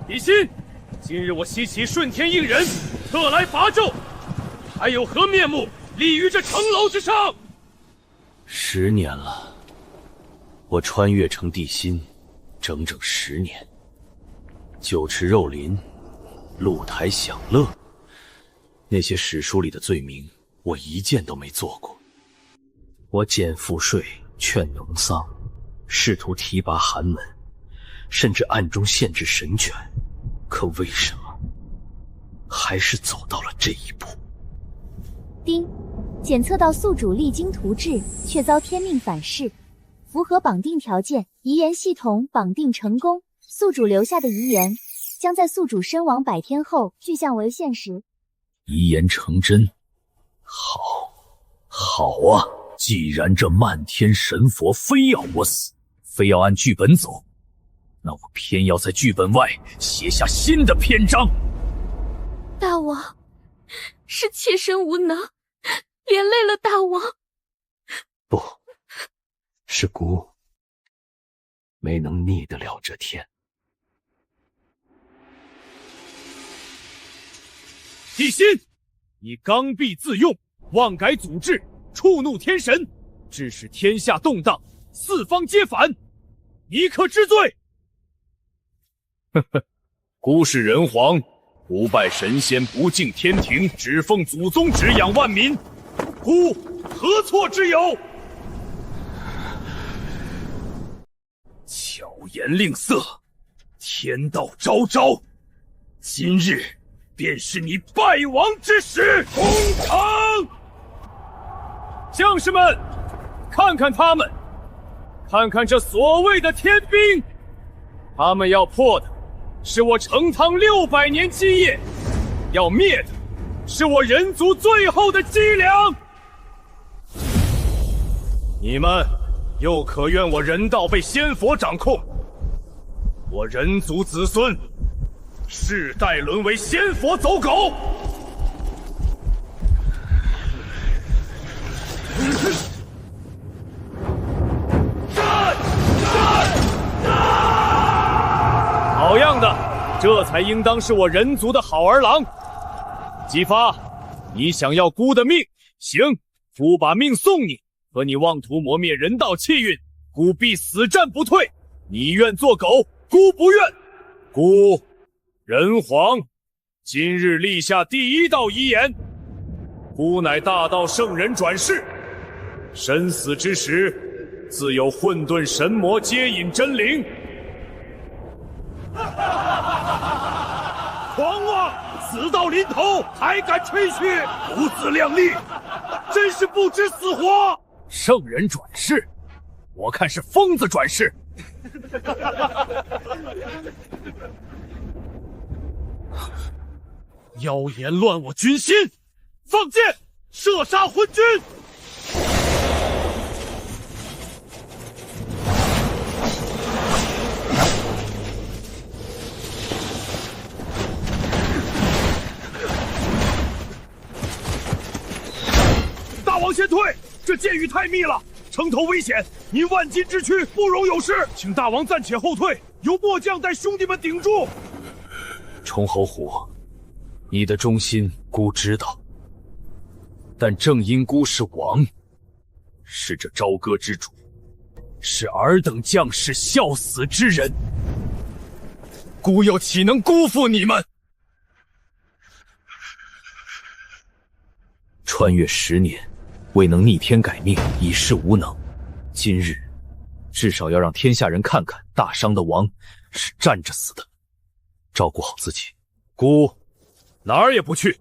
李欣，今日我西岐顺天应人，特来伐纣，还有何面目立于这城楼之上？10年了，我穿越成地心，整整10年。酒池肉林，露台享乐，那些史书里的罪名，我一件都没做过。我减赋税，劝农桑，试图提拔寒门，甚至暗中限制神权。可为什么还是走到了这一步？丁，检测到宿主励精图治，却遭天命反噬，符合绑定条件，遗言系统绑定成功。宿主留下的遗言将在宿主身亡100天后具象为现实。遗言成真，好啊！既然这漫天神佛非要我死，非要按剧本走，那我偏要在剧本外写下新的篇章。大王，是妾身无能，连累了大王。不，是姑没能逆得了这天。地心，你刚愎自用，妄改祖制，触怒天神，致使天下动荡，四方皆反，你可知罪？姑是人皇，不拜神仙，不敬天庭，只奉祖宗旨养万民，姑何错之有？巧言令色，天道昭昭，今日便是你败亡之时。攻城！将士们，看看他们，看看这所谓的天兵，他们要破的是我成汤600年基业，要灭的是我人族最后的脊梁。你们又可怨我人道被仙佛掌控，我人族子孙世代沦为仙佛走狗。好样的，这才应当是我人族的好儿郎。姬发，你想要姑的命，行，姑把命送你。可你妄图磨灭人道气运，姑必死战不退。你愿做狗，姑不愿。姑，人皇，今日立下第1道遗言，姑乃大道圣人转世，身死之时，自有混沌神魔接引真灵。狂妄，死到临头还敢吹嘘，不自量力，真是不知死活。圣人转世，我看是疯子转世。妖言乱我军心，放箭，射杀昏君。大王先退，这箭雨太密了，城头危险，您万金之躯不容有失，请大王暂且后退，由末将带兄弟们顶住。崇侯虎，你的忠心姑知道，但正因姑是王，是这朝歌之主，是尔等将士笑死之人，姑又岂能辜负你们？穿越10年，未能逆天改命，已是无能。今日，至少要让天下人看看，大商的王是站着死的。照顾好自己。姑，哪儿也不去。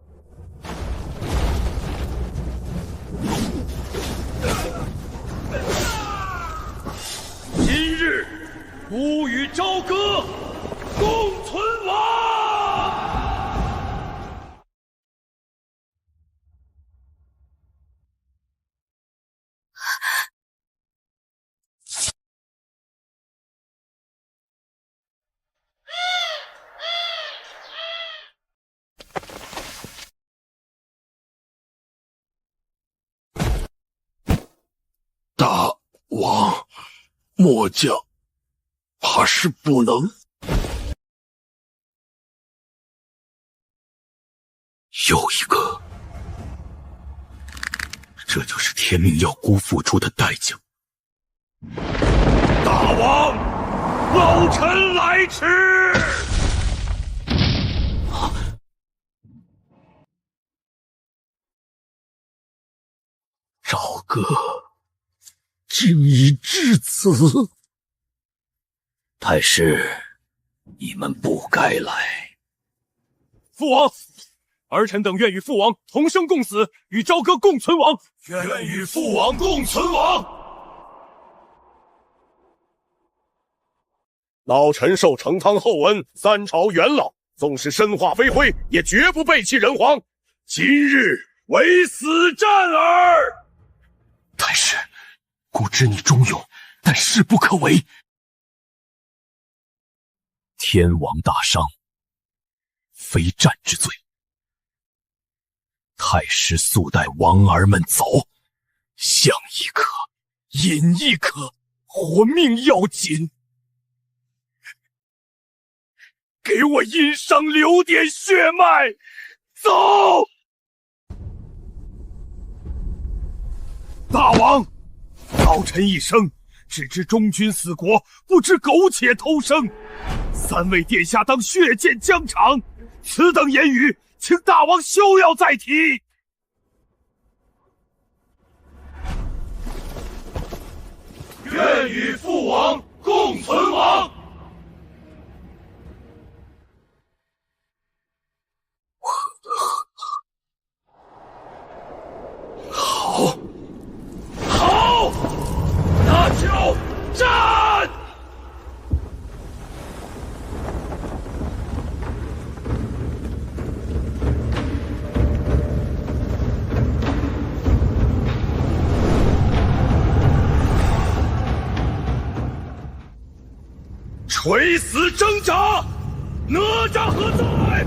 今日，孤与朝歌共存亡。王，末将怕是不能。又一个，这就是天命要辜付出的代价。大王，老臣来迟。朝歌，竟已至此。太师，你们不该来。父王，儿臣等愿与父王同生共死，与朝歌共存亡。愿与父王共存亡。老臣受成汤厚恩，三朝元老，纵使身化飞灰，也绝不背弃人皇。今日唯死战耳。太师，故知你忠勇，但势不可为。天王大伤，非战之罪。太师速带王儿们走，香一颗，饮一颗，活命要紧。给我殷商留点血脉，走！大王，老臣一生只知忠君死国，不知苟且偷生。三位殿下当血溅疆场，此等言语，请大王休要再提。愿与父王共存亡。好，好，那就战！垂死挣扎，哪吒何在？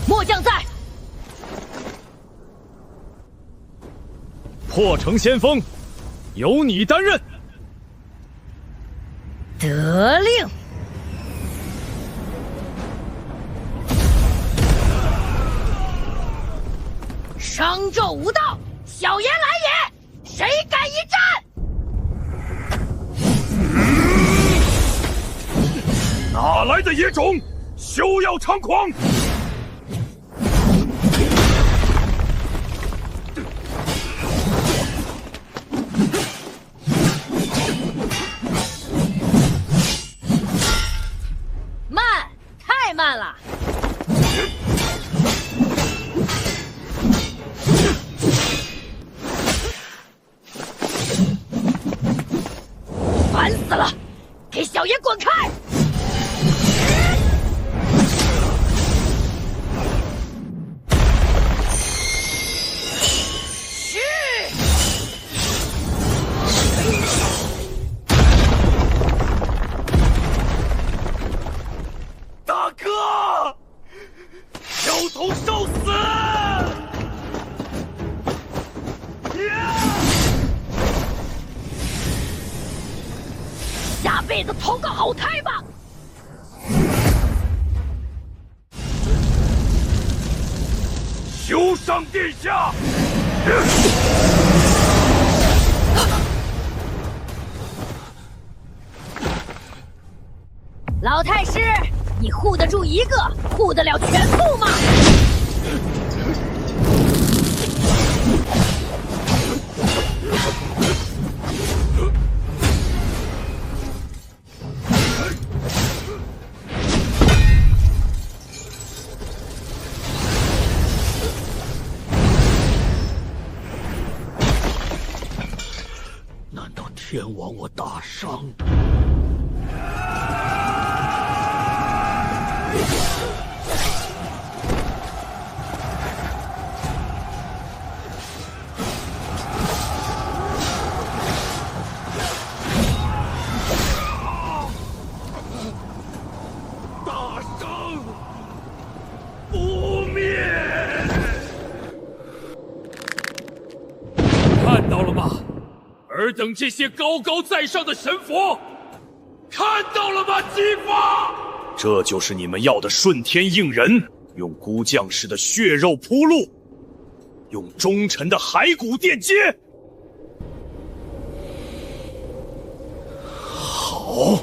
末将在。破城先锋，由你担任。得令。商纣无道，小言来也！谁敢一战？哪来的野种？休要猖狂！慢，太慢了！烦死了！给小爷滚开！去！大哥，小童受死！下辈子投个好胎吧！休伤殿下！老太师，你护得住一个，护得了全部吗？难道天王我大伤？大伤不灭！尔等这些高高在上的神佛，看到了吗？姬发，这就是你们要的顺天应人，用孤将士的血肉铺路，用忠臣的骸骨垫接。好，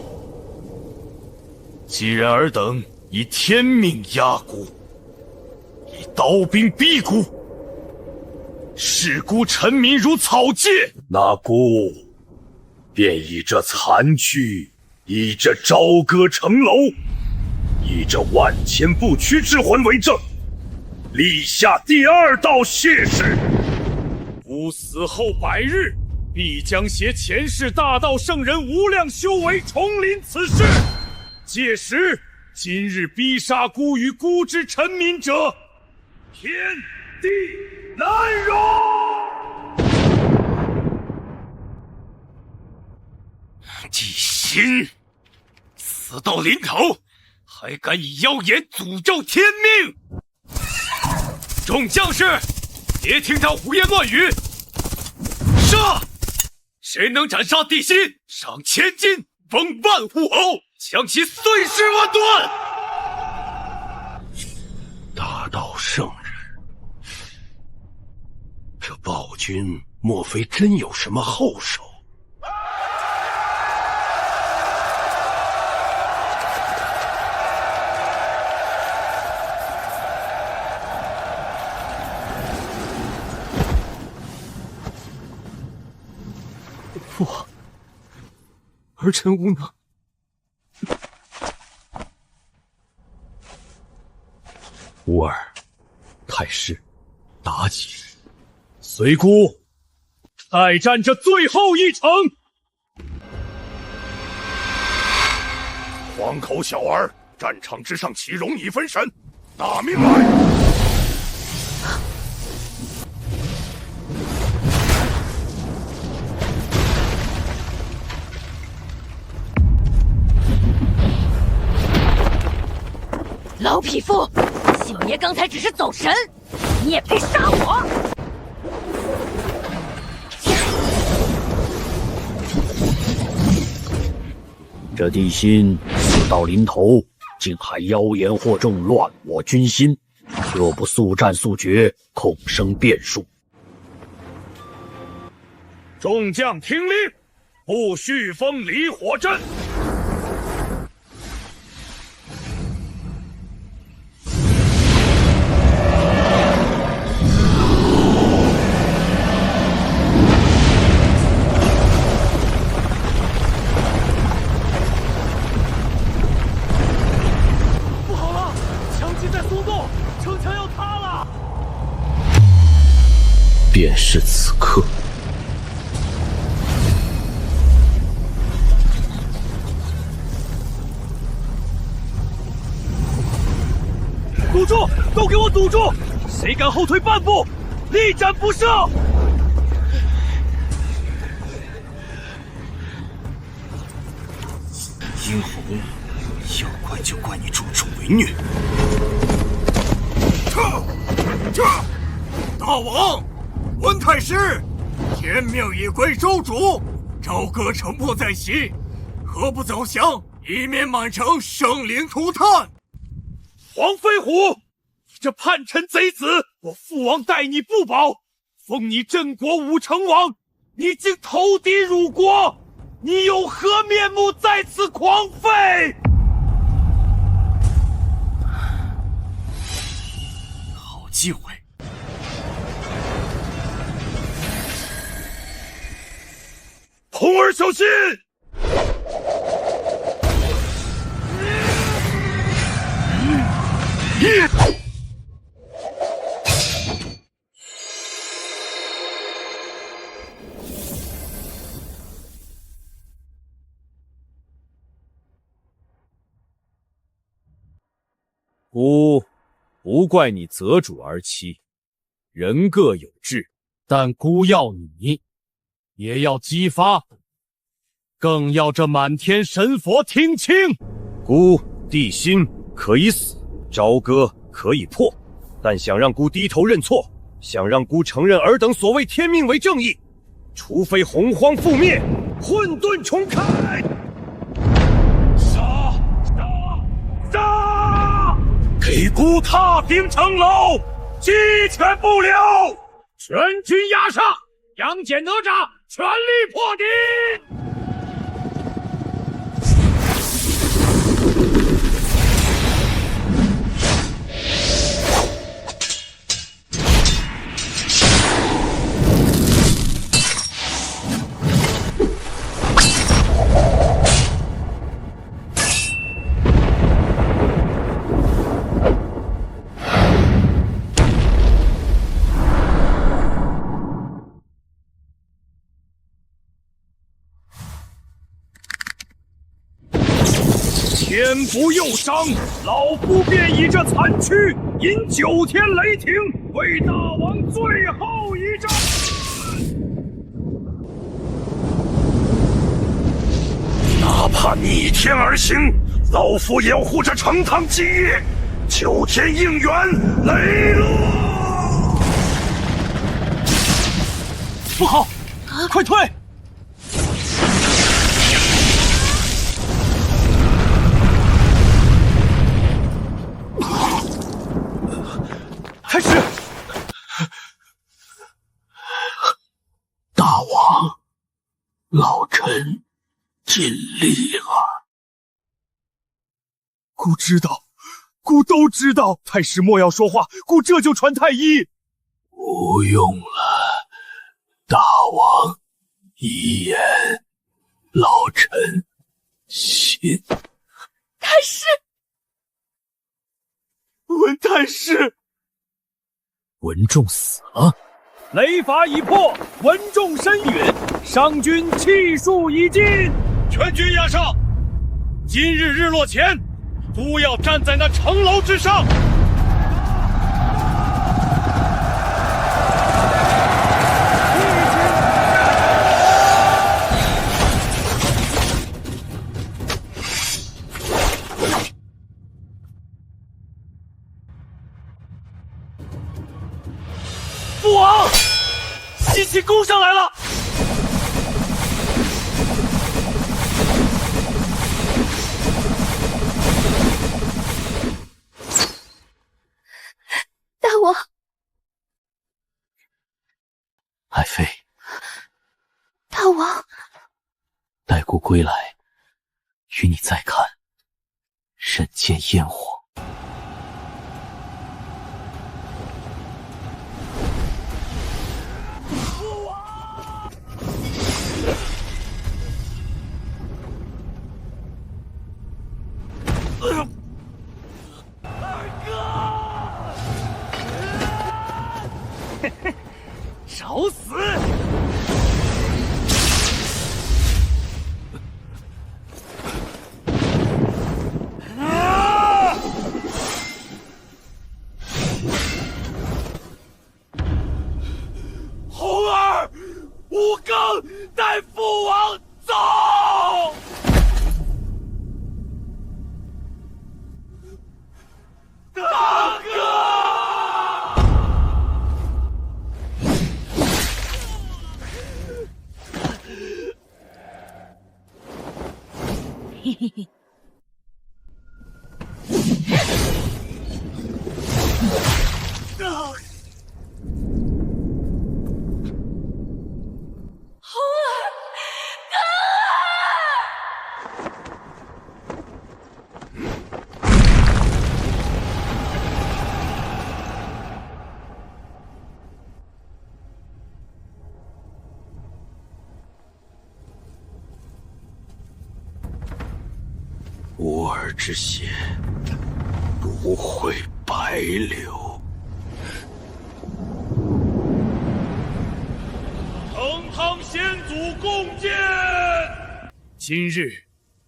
既然尔等以天命压孤，以刀兵逼孤，视孤臣民如草芥，那孤便以这残躯，以这朝歌城楼，以这万千不屈之魂为证，立下第二道血誓。吾死后100日，必将携前世大道圣人无量修为重临此世。届时，今日逼杀孤与孤之臣民者，天地难容。帝辛，死到临头，还敢以妖言诅咒天命！众将士，别听他胡言乱语。杀！谁能斩杀帝辛，赏1000金，封万户侯，将其碎尸万段。大道圣人，这暴君莫非真有什么后手？父王，儿臣无能。乌儿、太师、妲己，随孤再战这最后一城。黄口小儿，战场之上岂容你分神？拿命来！老匹夫，小爷刚才只是走神，你也配杀我？这帝辛死到临头，竟还妖言惑众，乱我军心。若不速战速决，恐生变数。众将听令，不续封离火阵。便是此刻。堵住！都给我堵住！谁敢后退半步，立斩不赦！殷红，要怪就怪你助纣为虐。大王，温太师，天命已归州主，朝歌城迫在即，何不走降，以免满城生灵涂炭？黄飞虎，你这叛臣贼子！我父王待你不薄，封你镇国武成王，你竟投敌辱国，你有何面目在此狂吠？好机会！童儿小心！孤不怪你择主而妻，人各有志，但孤要你，也要激发，更要这满天神佛听清。孤帝辛可以死，朝歌可以破，但想让孤低头认错，想让孤承认尔等所谓天命为正义，除非洪荒覆灭，混沌重开！杀！给孤踏平城楼，鸡犬不留！全军压上！杨戬、哪吒全力破敌！天不佑伤，老夫便以这残躯，引9天雷霆，为大王最后一战。哪怕逆天而行，老夫也要护着成汤基业。9天应援，雷落！不好，快退！开始！大王，老臣尽力了。孤知道，孤都知道。太师莫要说话，孤这就传太医。不用了，大王遗言，老臣信。太师，文太师。文仲死了，雷法已破，文仲身陨，商军气数已尽，全军压上！今日日落前，都要站在那城楼之上。父王，西岐攻上来了！大王，爱妃，大王，待孤归来，与你再看人间烟火。找死！红儿，吴刚带父王走。大哥！嘿嘿嘿。吾儿之血不会白流。成汤先祖共鉴。今日，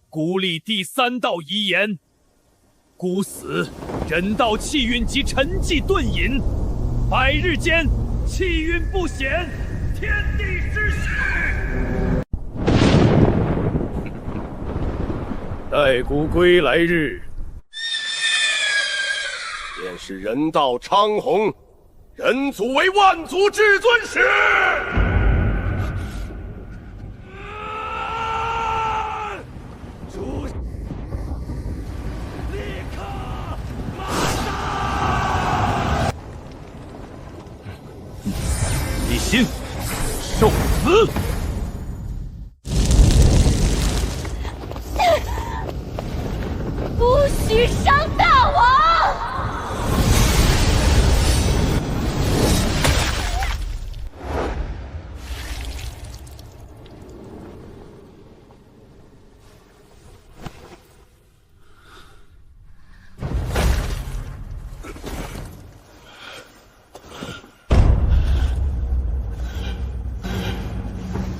孤立第3道遗言：孤死，人道气运及沉寂遁隐，100日间气运不显，天地失序。待孤归来日，便是人道昌宏，人族为万族至尊时。心，受死！不许伤大王！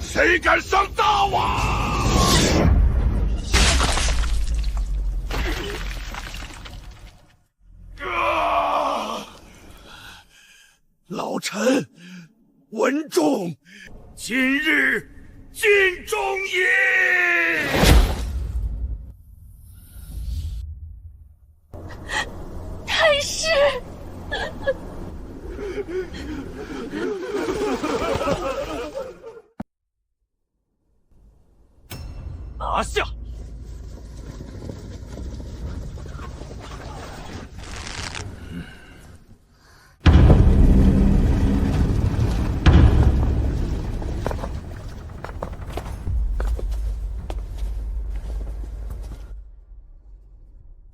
谁敢伤大王？老臣闻众，今日尽忠矣。太师，拿下！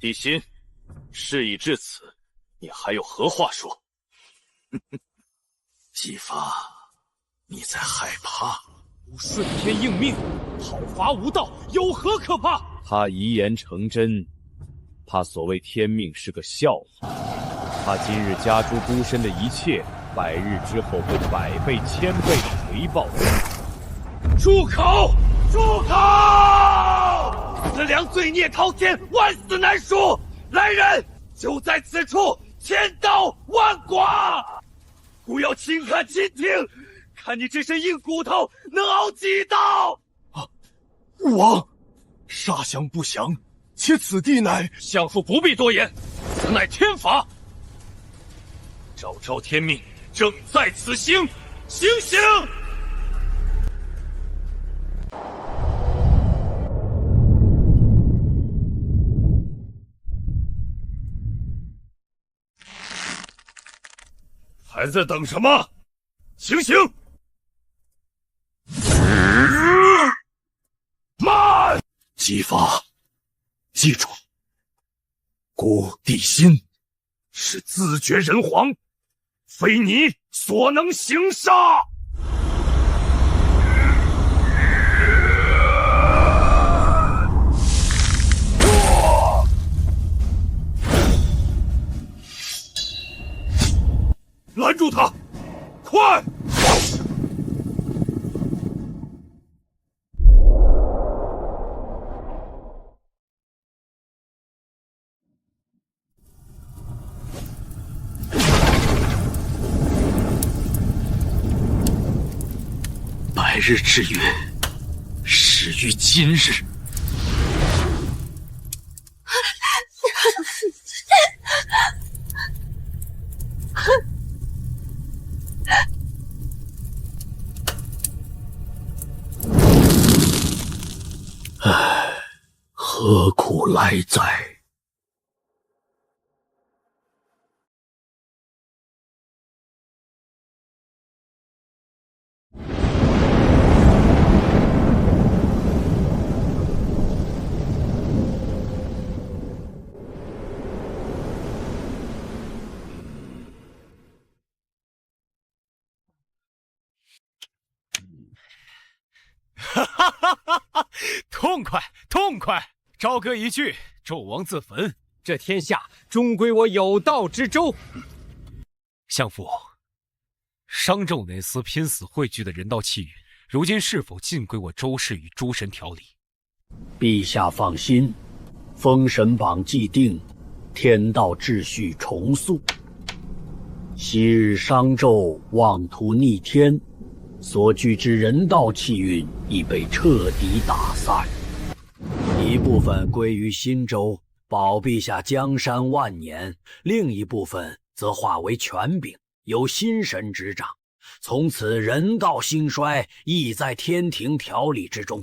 帝辛，事已至此，你还有何话说？姬发，你在害怕？不顺天应命，讨伐无道，有何可怕？他遗言成真，怕所谓天命是个笑话。他今日加诸孤身的一切，100日之后会100倍、1000倍的回报。住口！住口！此良罪孽滔天，万死难赎。来人，就在此处千刀万剐！不要轻看轻听，看你这身硬骨头能熬几刀！吾王，杀降不降，且此地乃……相父不必多言，此乃天法。昭昭天命，正在此行，行刑！还在等什么？行刑！慢！姬发，记住，孤帝辛是自绝人皇，非你所能行杀。拦住他！快！100日之约，始于今日。唉，何苦来哉？哈哈哈哈哈！痛快，痛快！朝歌一句，纣王自焚。这天下终归我有道之州。相父，商纣那厮拼死汇聚的人道气运，如今是否尽归我周氏与诸神调理？陛下放心，封神榜既定，天道秩序重塑。昔日商纣妄图逆天，所聚之人道气运已被彻底打散，一部分归于新州，保陛下江山万年；另一部分则化为权柄，由新神执掌。从此人道兴衰，亦在天庭调理之中。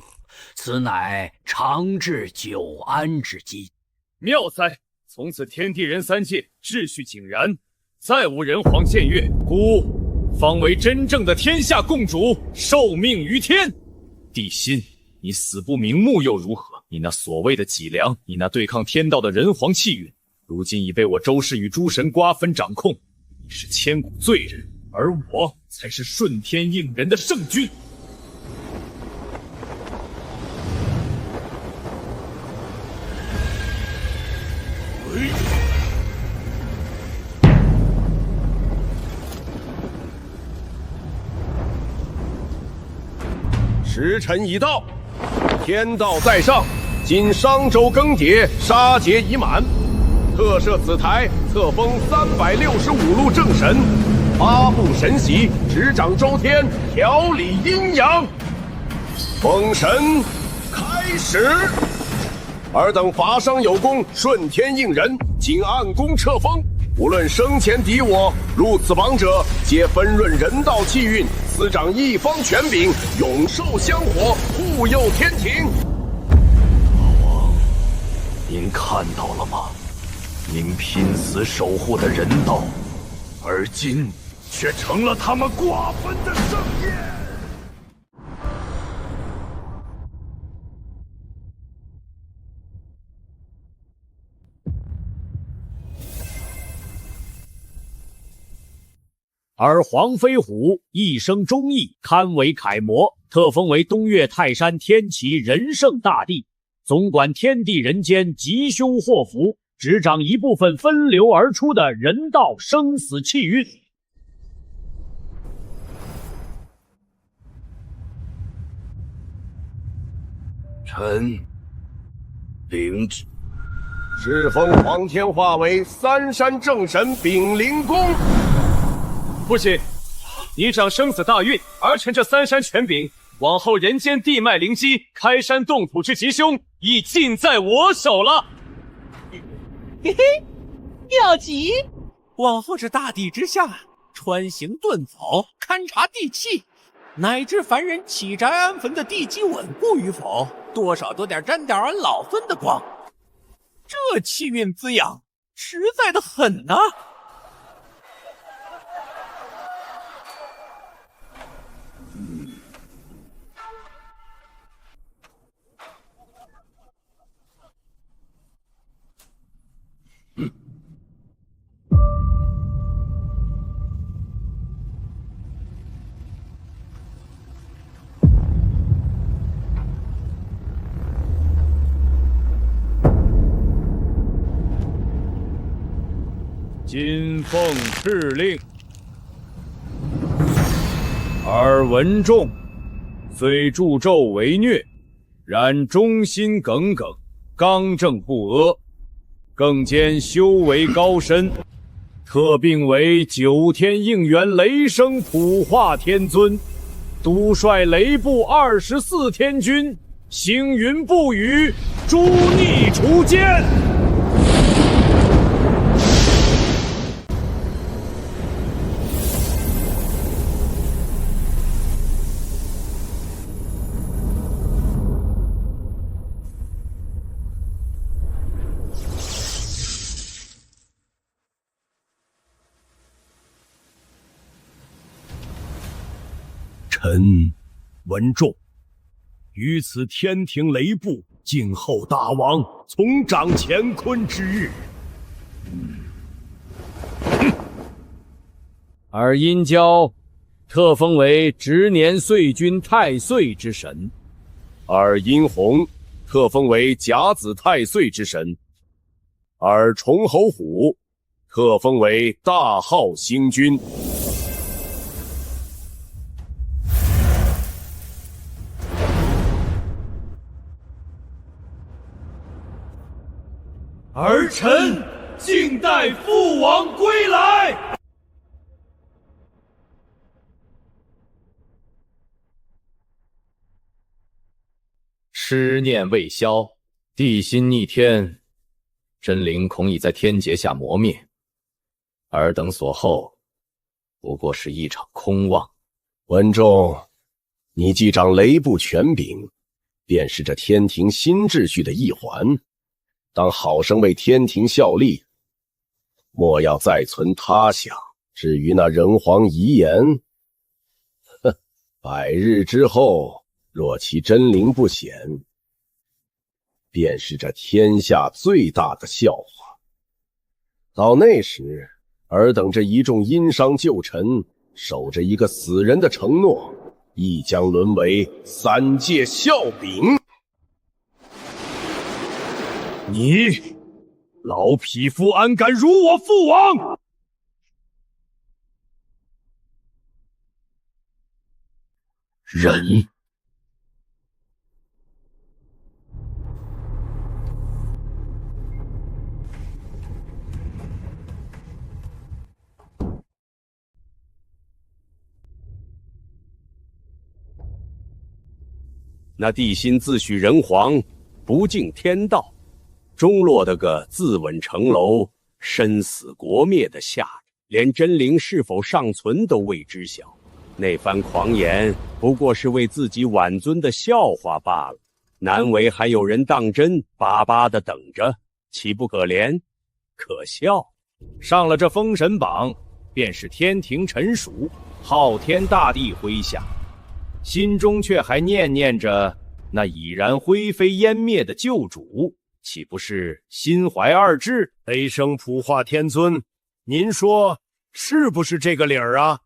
此乃长治久安之机。妙哉！从此天地人三界秩序井然，再无人皇僭越，孤方为真正的天下共主，受命于天。地心，你死不瞑目又如何？你那所谓的脊梁，你那对抗天道的人皇气运，如今已被我周氏与诸神瓜分掌控。你是千古罪人，而我才是顺天应人的圣君。时辰已到，天道在上，今商周更迭，杀劫已满，特设此台，册封365路正神，发布神玺，执掌周天，调理阴阳。封神开始。尔等伐商有功，顺天应人，今按功册封。无论生前敌我，入此榜者，皆分润人道气运，司掌一方权柄，永受香火，护佑天庭。大王，您看到了吗？您拼死守护的人道，而今却成了他们瓜分的盛宴。而黄飞虎一生忠义，堪为楷模，特封为东岳泰山天齐仁圣大帝，总管天地人间吉凶祸福，执掌一部分分流而出的人道生死气运。臣领旨。敕封黄天化为三山正神秉灵公。父亲，你掌生死大运，儿臣这三山权柄，往后人间地脉灵机、开山动土之吉凶，已尽在我手了。嘿嘿，妙极！往后这大地之下，穿行遁走，勘察地气，乃至凡人起宅安坟的地基稳固与否，多少都得沾点俺老孙的光。这气运滋养，实在的很呐。今奉敕令，尔文仲虽助纣为虐，然忠心耿耿，刚正不阿，更兼修为高深，特并为九天应元雷声普化天尊，督率雷部24天军，星云不语，诛逆除奸。臣文仲，于此天庭雷部，静候大王从掌乾坤之日。而殷郊特封为执年岁君太岁之神，而殷洪特封为甲子太岁之神，而崇侯虎特封为大号星君。儿臣静待父王归来。尸念未消，地心逆天，真灵恐已在天劫下磨灭。尔等所后，不过是一场空妄。文仲，你既掌雷部权柄，便是这天庭新秩序的一环。当好生为天庭效力，莫要再存他想。至于那人皇遗言，哼，100日之后，若其真灵不显，便是这天下最大的笑话。到那时，尔等这一众殷商旧臣，守着一个死人的承诺，亦将沦为3界笑柄。你，老匹夫安敢辱我父王？忍！那帝辛自诩人皇，不敬天道，终落得个自刎城楼、身死国灭的下场，连真灵是否尚存都未知晓。那番狂言不过是为自己挽尊的笑话罢了，难为还有人当真，巴巴的等着，岂不可怜？可笑。上了这封神榜，便是天庭臣属，昊天大帝麾下，心中却还念着那已然灰飞烟灭的旧主，岂不是心怀二志？雷声普化天尊，您说是不是这个理儿啊？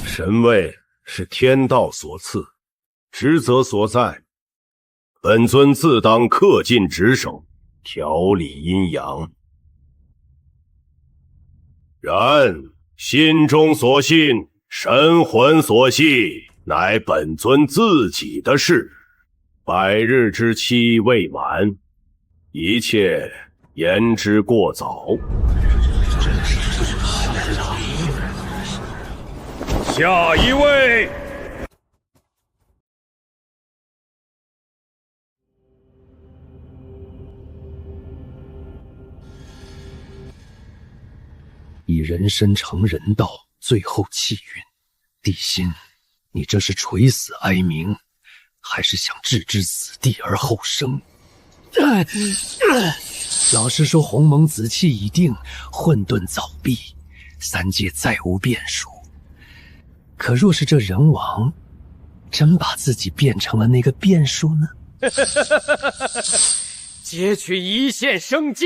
神位是天道所赐，职责所在，本尊自当恪尽职守，调理阴阳。然心中所信，神魂所系，乃本尊自己的事。100日之期未满，一切言之过早。下一位。以人身成人道，最后气运。帝辛，你这是垂死哀鸣，还是想置之死地而后生？老实说，鸿蒙子气已定，混沌早毕，3界再无变数。可若是这人王真把自己变成了那个变数呢？截取一线生机。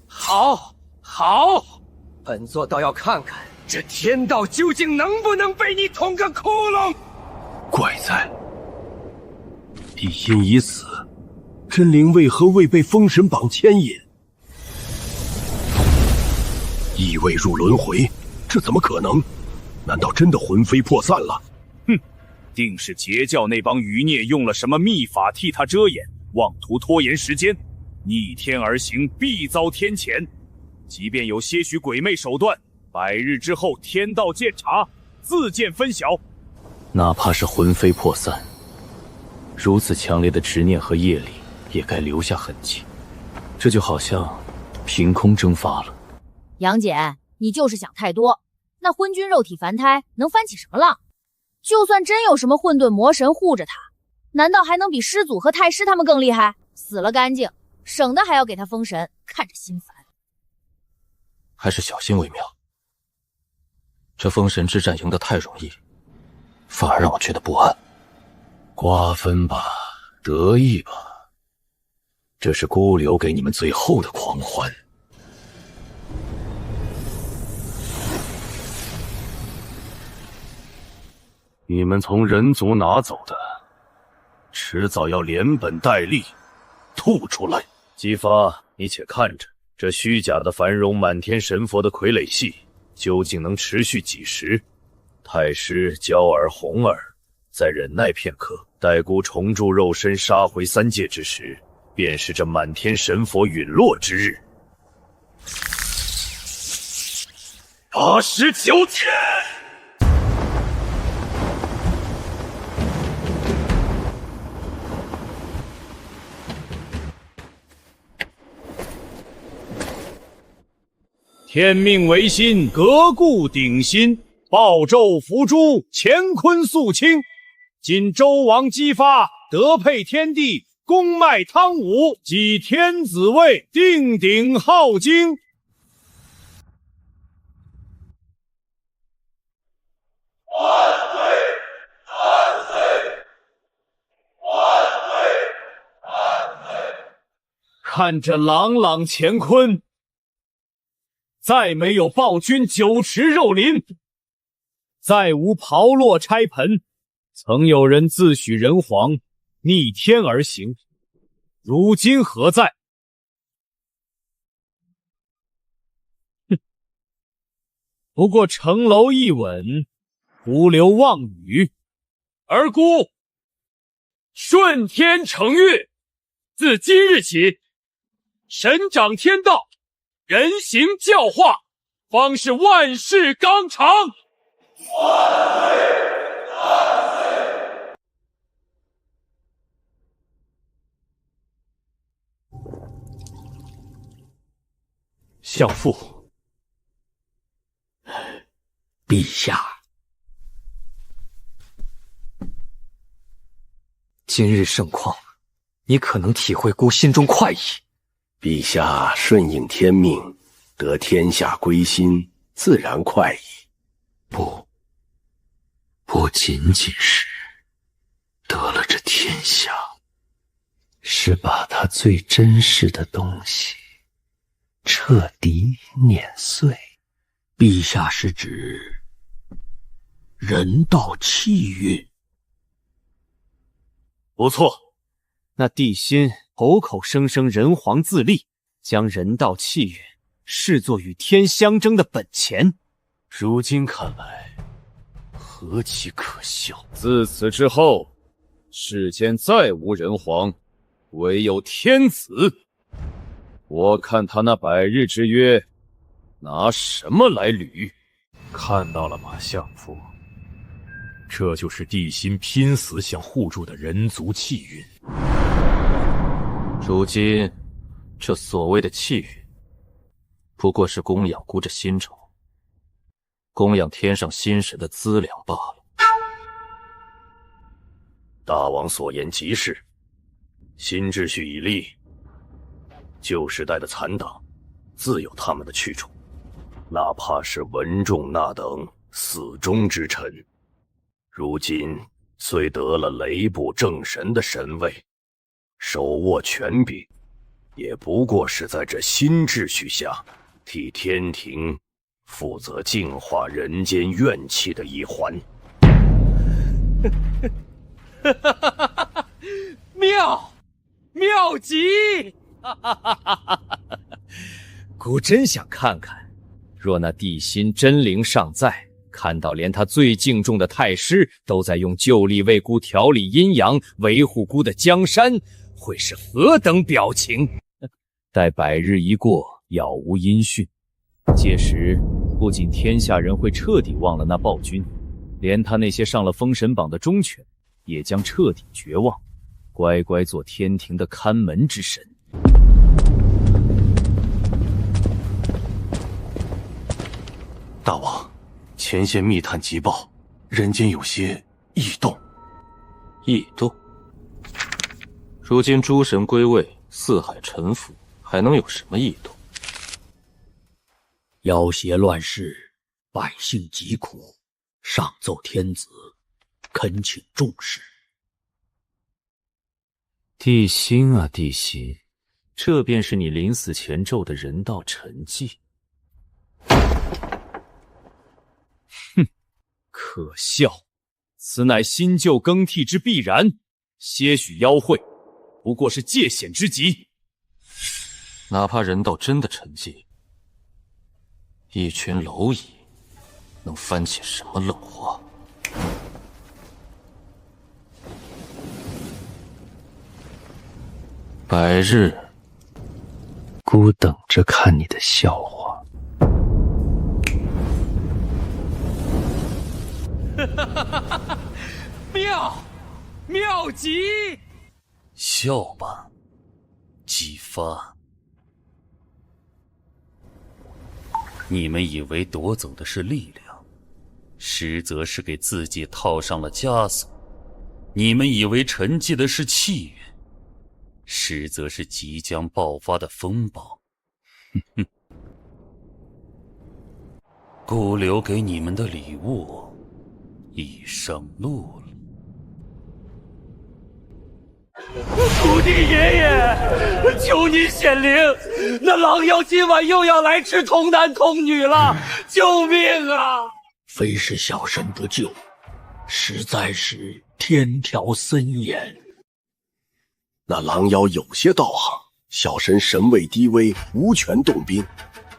好，好，本座倒要看看这天道究竟能不能被你捅个窟窿。怪哉，帝辛已死，真灵为何未被封神榜牵引？亦未入轮回，这怎么可能？难道真的魂飞魄散了？哼，定是截教那帮余孽用了什么秘法替他遮掩，妄图拖延时间，逆天而行，必遭天谴。即便有些许鬼魅手段，100日之后天道鉴察，自见分晓。哪怕是魂飞魄散，如此强烈的执念和业力，也该留下痕迹。这就好像凭空蒸发了。杨戬，你就是想太多。那昏君肉体凡胎能翻起什么浪？就算真有什么混沌魔神护着他，难道还能比师祖和太师他们更厉害？死了干净，省得还要给他封神，看着心烦。还是小心为妙。这封神之战赢得太容易，反而让我觉得不安。瓜分吧，得意吧，这是孤留给你们最后的狂欢。你们从人族拿走的，迟早要连本带利吐出来。姬发，你且看着，这虚假的繁荣满天神佛的傀儡戏，究竟能持续几时？太师、娇儿、红儿，再忍耐片刻，待孤重铸肉身，杀回3界之时，便是这满天神佛陨落之日。89天。天命维新，革故鼎新，报纣伏诛，乾坤肃清。今周王姬发，德配天地，公迈汤武，继天子位，定鼎镐京。看这朗朗乾坤，再没有暴君酒池肉林，再无炮烙拆盆。曾有人自诩人皇，逆天而行，如今何在？哼！不过城楼一稳，徒留妄语。而孤顺天承运，自今日起，神掌天道，人行教化，方是万世纲常。相父，陛下，今日盛况，你可能体会孤心中快意。陛下顺应天命，得天下归心，自然快意。不仅仅是得了这天下，是把他最珍视的东西彻底碾碎。陛下是指人道气运？不错，那帝辛口口声声人皇自立，将人道气运视作与天相争的本钱，如今看来何其可笑！自此之后，世间再无人皇，唯有天子。我看他那百日之约，拿什么来履？看到了吗，相父？这就是帝辛拼死想护住的人族气运。如今这所谓的气运，不过是供养孤这新仇，供养天上新神的资粮罢了。大王所言极是，新秩序已立，旧时代的残党自有他们的去处，哪怕是文仲那等死忠之臣，如今虽得了雷部正神的神位，手握权柄，也不过是在这新秩序下替天庭负责净化人间怨气的一环。妙极！孤真想看看，若那帝辛真灵尚在，看到连他最敬重的太师都在用旧历为孤调理阴阳，维护孤的江山，会是何等表情？待百日一过，杳无音讯，届时不仅天下人会彻底忘了那暴君，连他那些上了封神榜的忠犬也将彻底绝望，乖乖做天庭的看门之神。大王，前线密探急报，人间有些异动。异动？如今诸神归位，四海臣服，还能有什么异动？妖邪乱世，百姓疾苦，上奏天子，恳请重视。帝辛啊帝辛，这便是你临死前咒的人道沉寂。哼，可笑！此乃新旧更替之必然，些许妖秽，不过是界险之极。哪怕人道真的沉寂，一群蝼蚁能翻起什么冷花？百日，孤等着看你的笑话。妙极！笑吧，姬发。你们以为夺走的是力量，实则是给自己套上了枷锁；你们以为沉寂的是气运，实则是即将爆发的风暴。哼哼，孤留给你们的礼物已上路了。土地爷爷，求您显灵！那狼妖今晚又要来吃童男童女了，救命啊！非是小神不救，实在是天条森严。那狼妖有些道行，小神神位低微，无权动兵。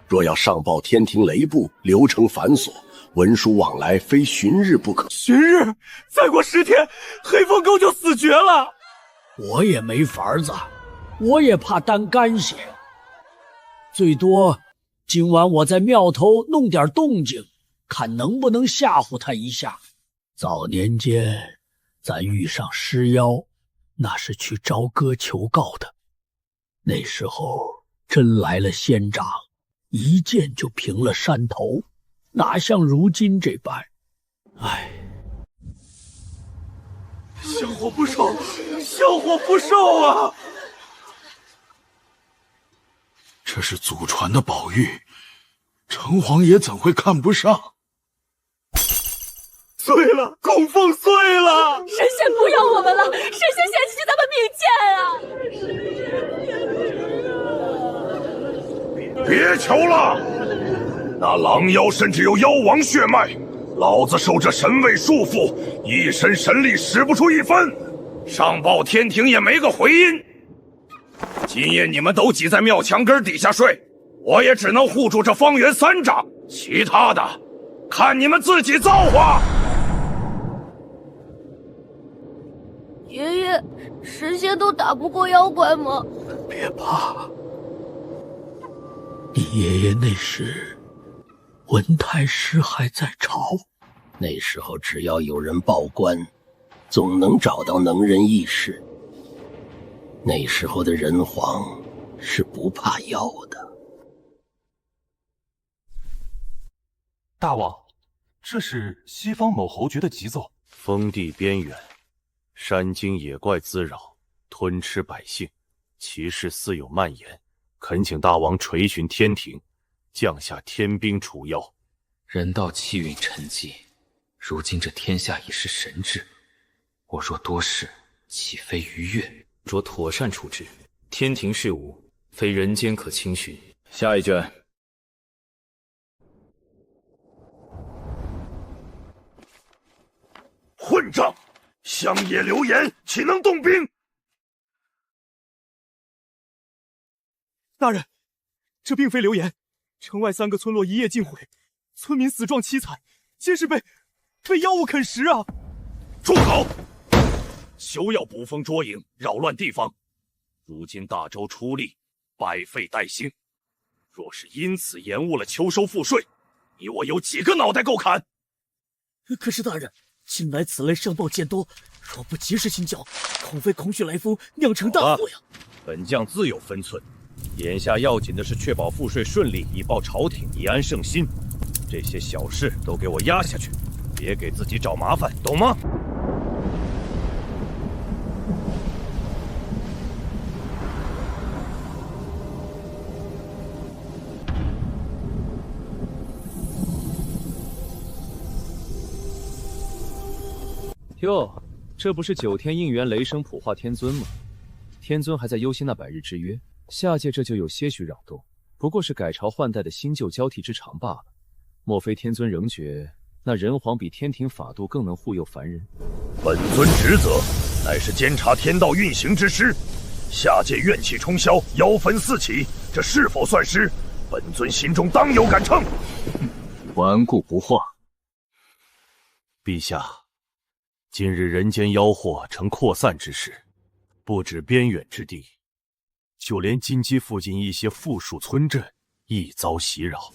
若要上报天庭雷部，流程繁琐，文书往来非旬日不可。旬日？再过10天，黑风沟就死绝了。我也没法子，我也怕担干些。最多今晚我在庙头弄点动静，看能不能吓唬他一下。早年间咱遇上尸妖，那是去朝歌求告的，那时候真来了仙长，一剑就平了山头，哪像如今这般。唉，香火不寿，香火不寿啊！这是祖传的宝玉，城隍爷怎会看不上？碎了，供奉碎了！神仙不要我们了，神仙嫌弃咱们命贱啊！别求了，那狼妖甚至有妖王血脉，老子受这神位束缚，一身神力使不出一分，上报天庭也没个回音。今夜你们都挤在庙墙根底下睡，我也只能护住这方圆3丈，其他的看你们自己造化。爷爷，神仙都打不过妖怪吗？别怕，你爷爷那时文太师还在朝，那时候只要有人报官，总能找到能人异士。那时候的人皇是不怕妖的。大王，这是西方某侯爵的急奏。封地边远，山精野怪滋扰，吞吃百姓，其事似有蔓延，恳请大王垂询天庭，降下天兵除妖。人道气运沉寂，如今这天下已是神治，我若多事，岂非逾越？着妥善处置，天庭事务非人间可轻巡。下一卷。混账！乡野流言，岂能动兵？大人，这并非流言，城外3个村落一夜尽毁，村民死状凄惨，皆是被妖物啃食啊！住口！休要捕风捉影，扰乱地方。如今大周出力，百废待兴，若是因此延误了秋收赋税，你我有几个脑袋够砍？可是大人，近来此类上报渐多，若不及时清剿，恐非空穴来风，酿成大祸呀！本将自有分寸，眼下要紧的是确保赋税顺利，以报朝廷，以安圣心。这些小事都给我压下去，别给自己找麻烦，懂吗？哟，这不是9天应元雷声普化天尊吗？天尊还在忧心那百日之约，下界这就有些许扰动，不过是改朝换代的新旧交替之长罢了。莫非天尊仍觉那人皇比天庭法度更能护佑凡人？本尊职责乃是监察天道运行之师，下界怨气冲霄，妖坟四起，这是否算失？本尊心中当有杆秤。顽固不化。陛下，今日人间妖祸呈扩散之势，不止边远之地，就连金鸡附近一些附属村镇亦遭袭扰，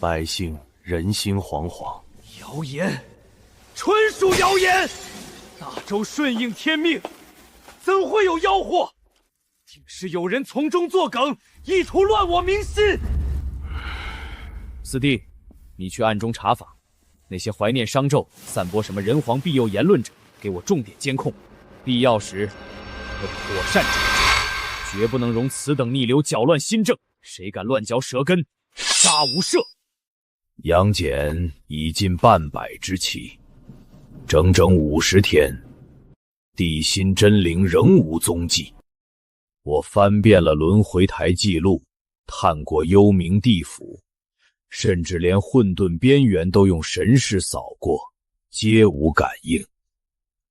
百姓人心惶惶。谣言，纯属谣言！大周顺应天命，怎会有妖祸？竟是有人从中作梗，意图乱我民心。四弟，你去暗中查访，那些怀念商纣、散播什么人皇庇佑言论者，给我重点监控，必要时我妥善处置，绝不能容此等逆流搅乱新政。谁敢乱嚼舌根，杀无赦！杨戬已近半百之期，整整50天，地心真灵仍无踪迹。我翻遍了轮回台记录，探过幽冥地府，甚至连混沌边缘都用神识扫过，皆无感应。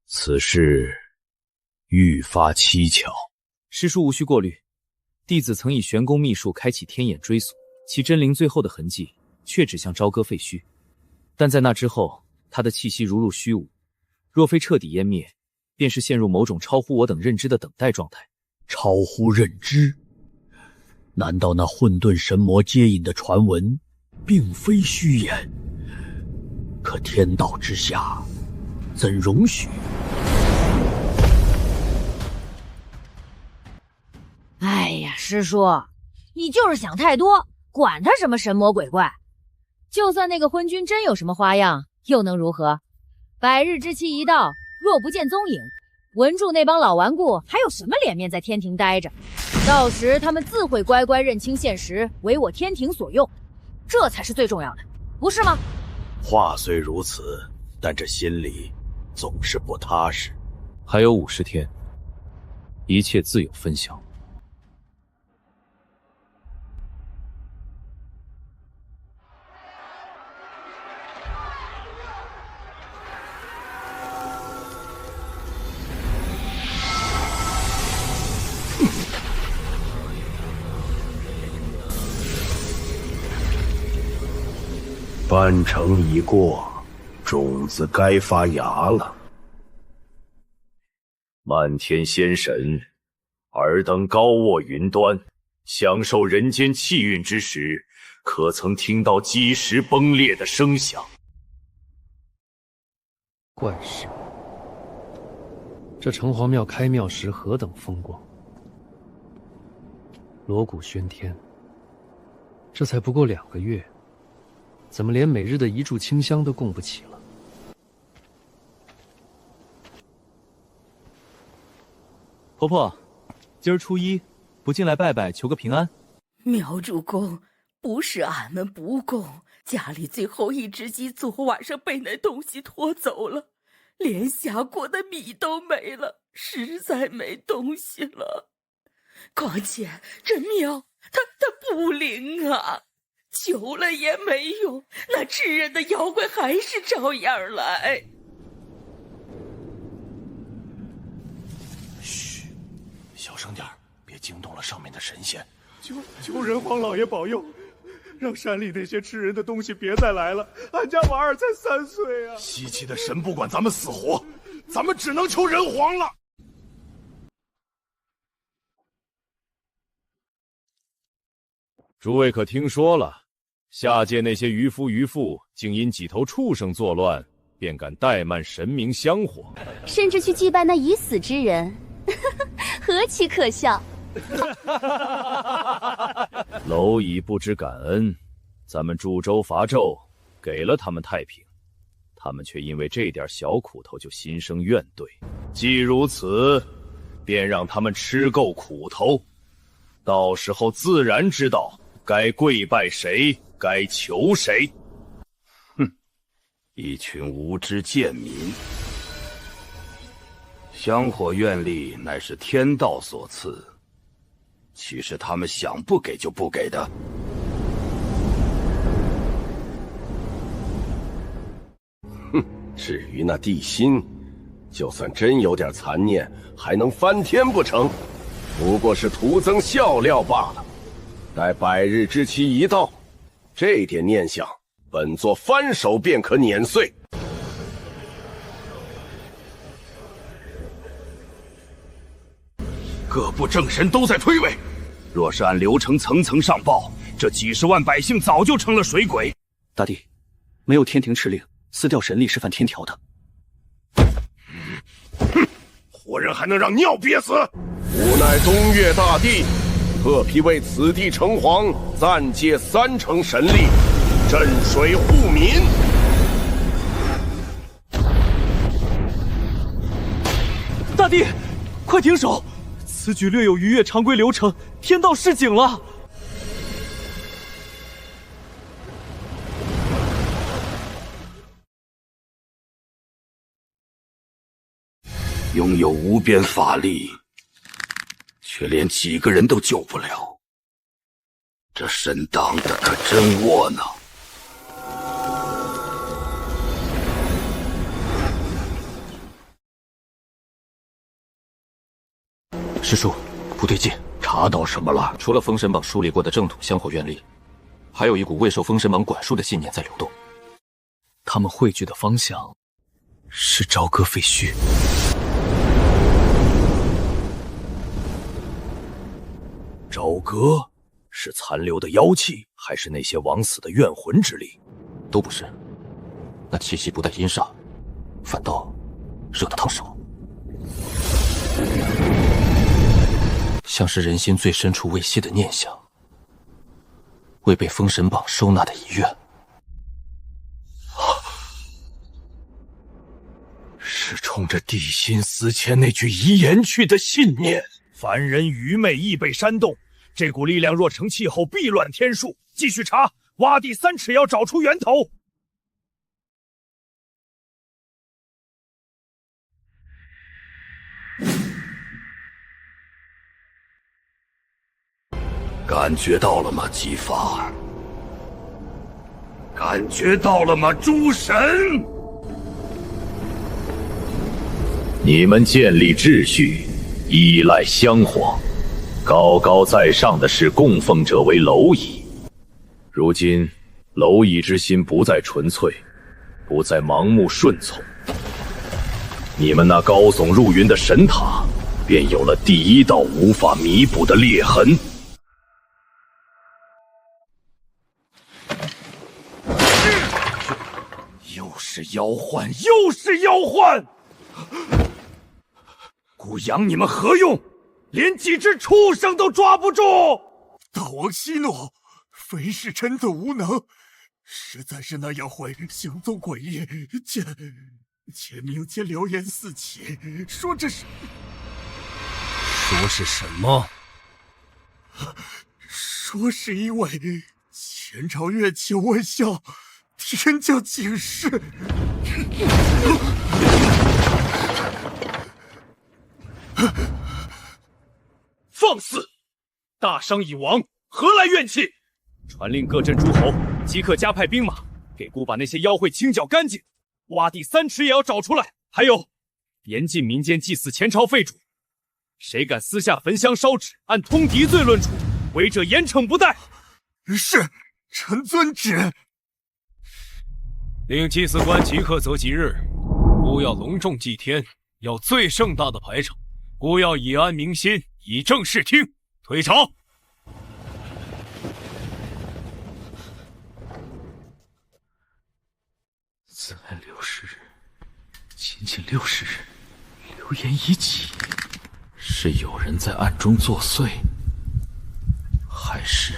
此事愈发蹊跷。师叔无需过虑，弟子曾以玄功秘术开启天眼追溯，其真灵最后的痕迹却指向朝歌废墟，但在那之后，他的气息如入虚无，若非彻底湮灭，便是陷入某种超乎我等认知的等待状态。超乎认知？难道那混沌神魔接引的传闻并非虚言？可天道之下，怎容许？哎呀，师叔，你就是想太多，管他什么神魔鬼怪。就算那个昏君真有什么花样，又能如何？百日之期一到，若不见踪影，文柱那帮老顽固还有什么脸面在天庭待着？到时他们自会乖乖认清现实，为我天庭所用，这才是最重要的，不是吗？话虽如此，但这心里总是不踏实。还有50天，一切自有分晓。半程已过，种子该发芽了。漫天仙神，尔等高卧云端，享受人间气运之时，可曾听到基石崩裂的声响？怪事，这城隍庙开庙时何等风光，锣鼓喧天，这才不过2个月，怎么连每日的一炷清香都供不起了？婆婆，今儿初一，不进来拜拜，求个平安？苗主公，不是俺们不供，家里最后一只鸡昨晚上被那东西拖走了，连下锅的米都没了，实在没东西了。况且这庙它不灵啊，求了也没用，那吃人的妖怪还是照样来。嘘，小声点，别惊动了上面的神仙。求人皇老爷保佑，让山里那些吃人的东西别再来了。俺家娃儿才3岁啊！西岐的神不管咱们死活，咱们只能求人皇了。诸位可听说了？下界那些渔夫渔妇，竟因几头畜生作乱，便敢怠慢神明香火，甚至去祭拜那已死之人，何其可笑！蝼蚁不知感恩，咱们助纣伐纣，给了他们太平，他们却因为这点小苦头就心生怨怼。既如此，便让他们吃够苦头，到时候自然知道该跪拜谁，该求谁。哼，一群无知贱民！香火愿力乃是天道所赐，岂是他们想不给就不给的？哼，至于那地心，就算真有点残念，还能翻天不成？不过是徒增笑料罢了。待百日之期一到，这点念想，本座翻手便可碾碎。各部正神都在推诿，若是按流程层层上报，这几十万百姓早就成了水鬼。大帝，没有天庭敕令，撕掉神力是犯天条的。哼，活人还能让尿憋死？吾乃东岳大帝，特批为此地城隍暂借3成神力，镇水护民。大帝，快停手！此举略有逾越常规流程，天道示警了。拥有无边法力，却连几个人都救不了，这神当的可真窝囊。师叔，不对劲，查到什么了？除了封神榜梳理过的正统香火愿力，还有一股未受封神榜管束的信念在流动。他们汇聚的方向是朝歌废墟。朝歌是残留的妖气，还是那些枉死的怨魂之力？都不是，那气息不带阴煞，反倒热得烫手，像是人心最深处未息的念想，未被封神榜收纳的遗愿。是冲着地心思迁那句遗言去的信念。凡人愚昧易被煽动，这股力量若成气候，必乱天数。继续查，挖地3尺，要找出源头。感觉到了吗，姬发？感觉到了吗，诸神？你们建立秩序，依赖香火，高高在上的是供奉者为蝼蚁。如今，蝼蚁之心不再纯粹，不再盲目顺从。你们那高耸入云的神塔，便有了第一道无法弥补的裂痕。又是妖幻，又是妖幻！姑养你们何用？连几只畜生都抓不住！大王息怒，非是臣子无能，实在是那妖怪行踪诡异，且民间流言四起，说这是……说是什么？说是因为前朝怨气未消，天降警示。放肆！大商已亡，何来怨气？传令各镇诸侯，即刻加派兵马，给姑把那些妖秽清剿干净，挖地3尺也要找出来。还有，严禁民间祭祀前朝废主，谁敢私下焚香烧纸，按通敌罪论处，违者严惩不贷。是，臣遵旨。令祭祀官即刻择吉日，姑要隆重祭天，要最盛大的排场。姑要以安民心，以正视听。退朝。自安60日，仅仅60日，流言已起，是有人在暗中作祟，还是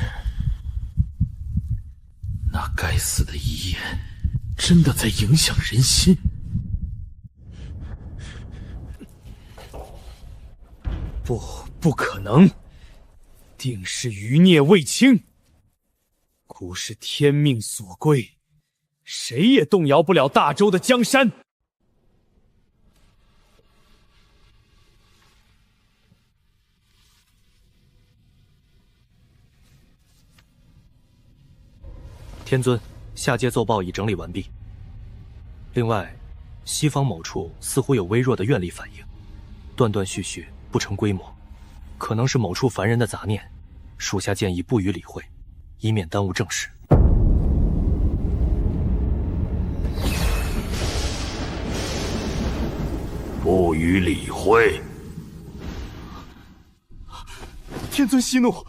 那该死的遗言真的在影响人心？不可能，定是余孽未清。姑是天命所归，谁也动摇不了大周的江山。天尊，下阶奏报已整理完毕。另外，西方某处似乎有微弱的愿力反应，断断续续，不成规模，可能是某处凡人的杂念。属下建议不予理会，以免耽误正事。不予理会。天尊息怒，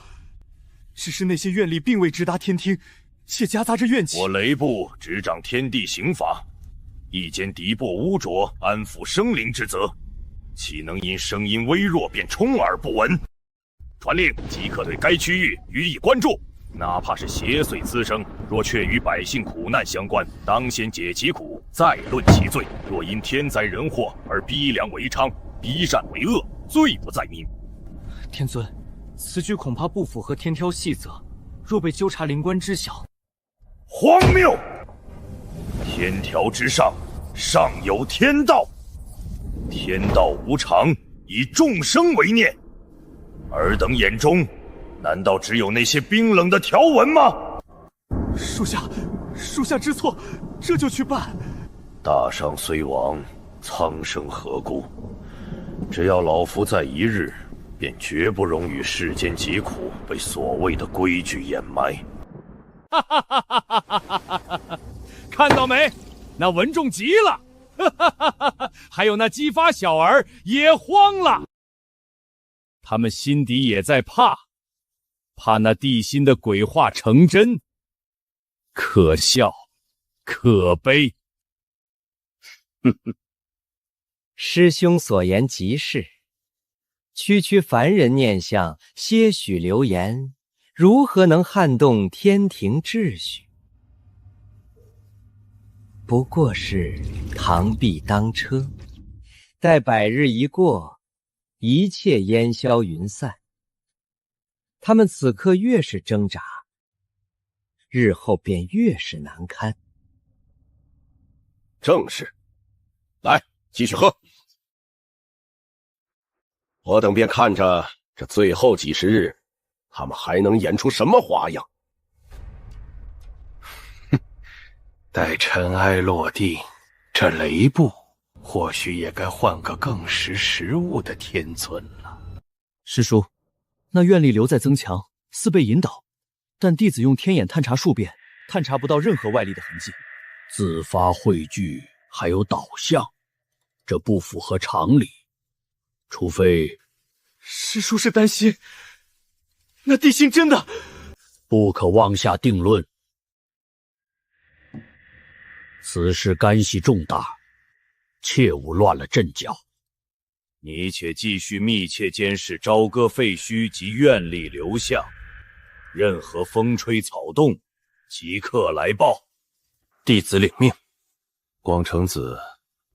只是那些愿力并未直达天听，且夹杂着怨气。我雷部执掌天地刑法，一兼敌薄污浊、安抚生灵之责，岂能因声音微弱便充耳不闻？传令即刻对该区域予以关注。哪怕是邪祟滋生，若确与百姓苦难相关，当先解其苦，再论其罪。若因天灾人祸而逼良为娼，逼善为恶，罪不在民。天尊，此举恐怕不符合天挑细则，若被纠察灵官知晓，荒谬！天条之上，上有天道，天道无常，以众生为念。尔等眼中，难道只有那些冰冷的条文吗？属下知错，这就去办。大商虽亡，苍生何故？只要老夫在一日，便绝不容与世间疾苦被所谓的规矩掩埋。哈哈哈哈哈哈！看到没？那文仲急了，哈哈哈哈！还有那姬发小儿也慌了，他们心底也在怕那地心的鬼话成真，可笑，可悲。师兄所言极是，区凡人念想，些许流言，如何能撼动天庭秩序？不过是螳臂当车，待百日一过，一切烟消云散。他们此刻越是挣扎，日后便越是难堪。正是，来，继续喝。我等便看着这最后几十日，他们还能演出什么花样。待尘埃落定，这雷部或许也该换个更识时务的天尊了。师叔，那愿力留在增强，似被引导，但弟子用天眼探查数遍，探查不到任何外力的痕迹。自发汇聚还有导向，这不符合常理。除非师叔是担心那地心真的……不可妄下定论。此事干系重大，切勿乱了阵脚。你且继续密切监视朝歌废墟及愿力流向，任何风吹草动，即刻来报。弟子领命。广成子，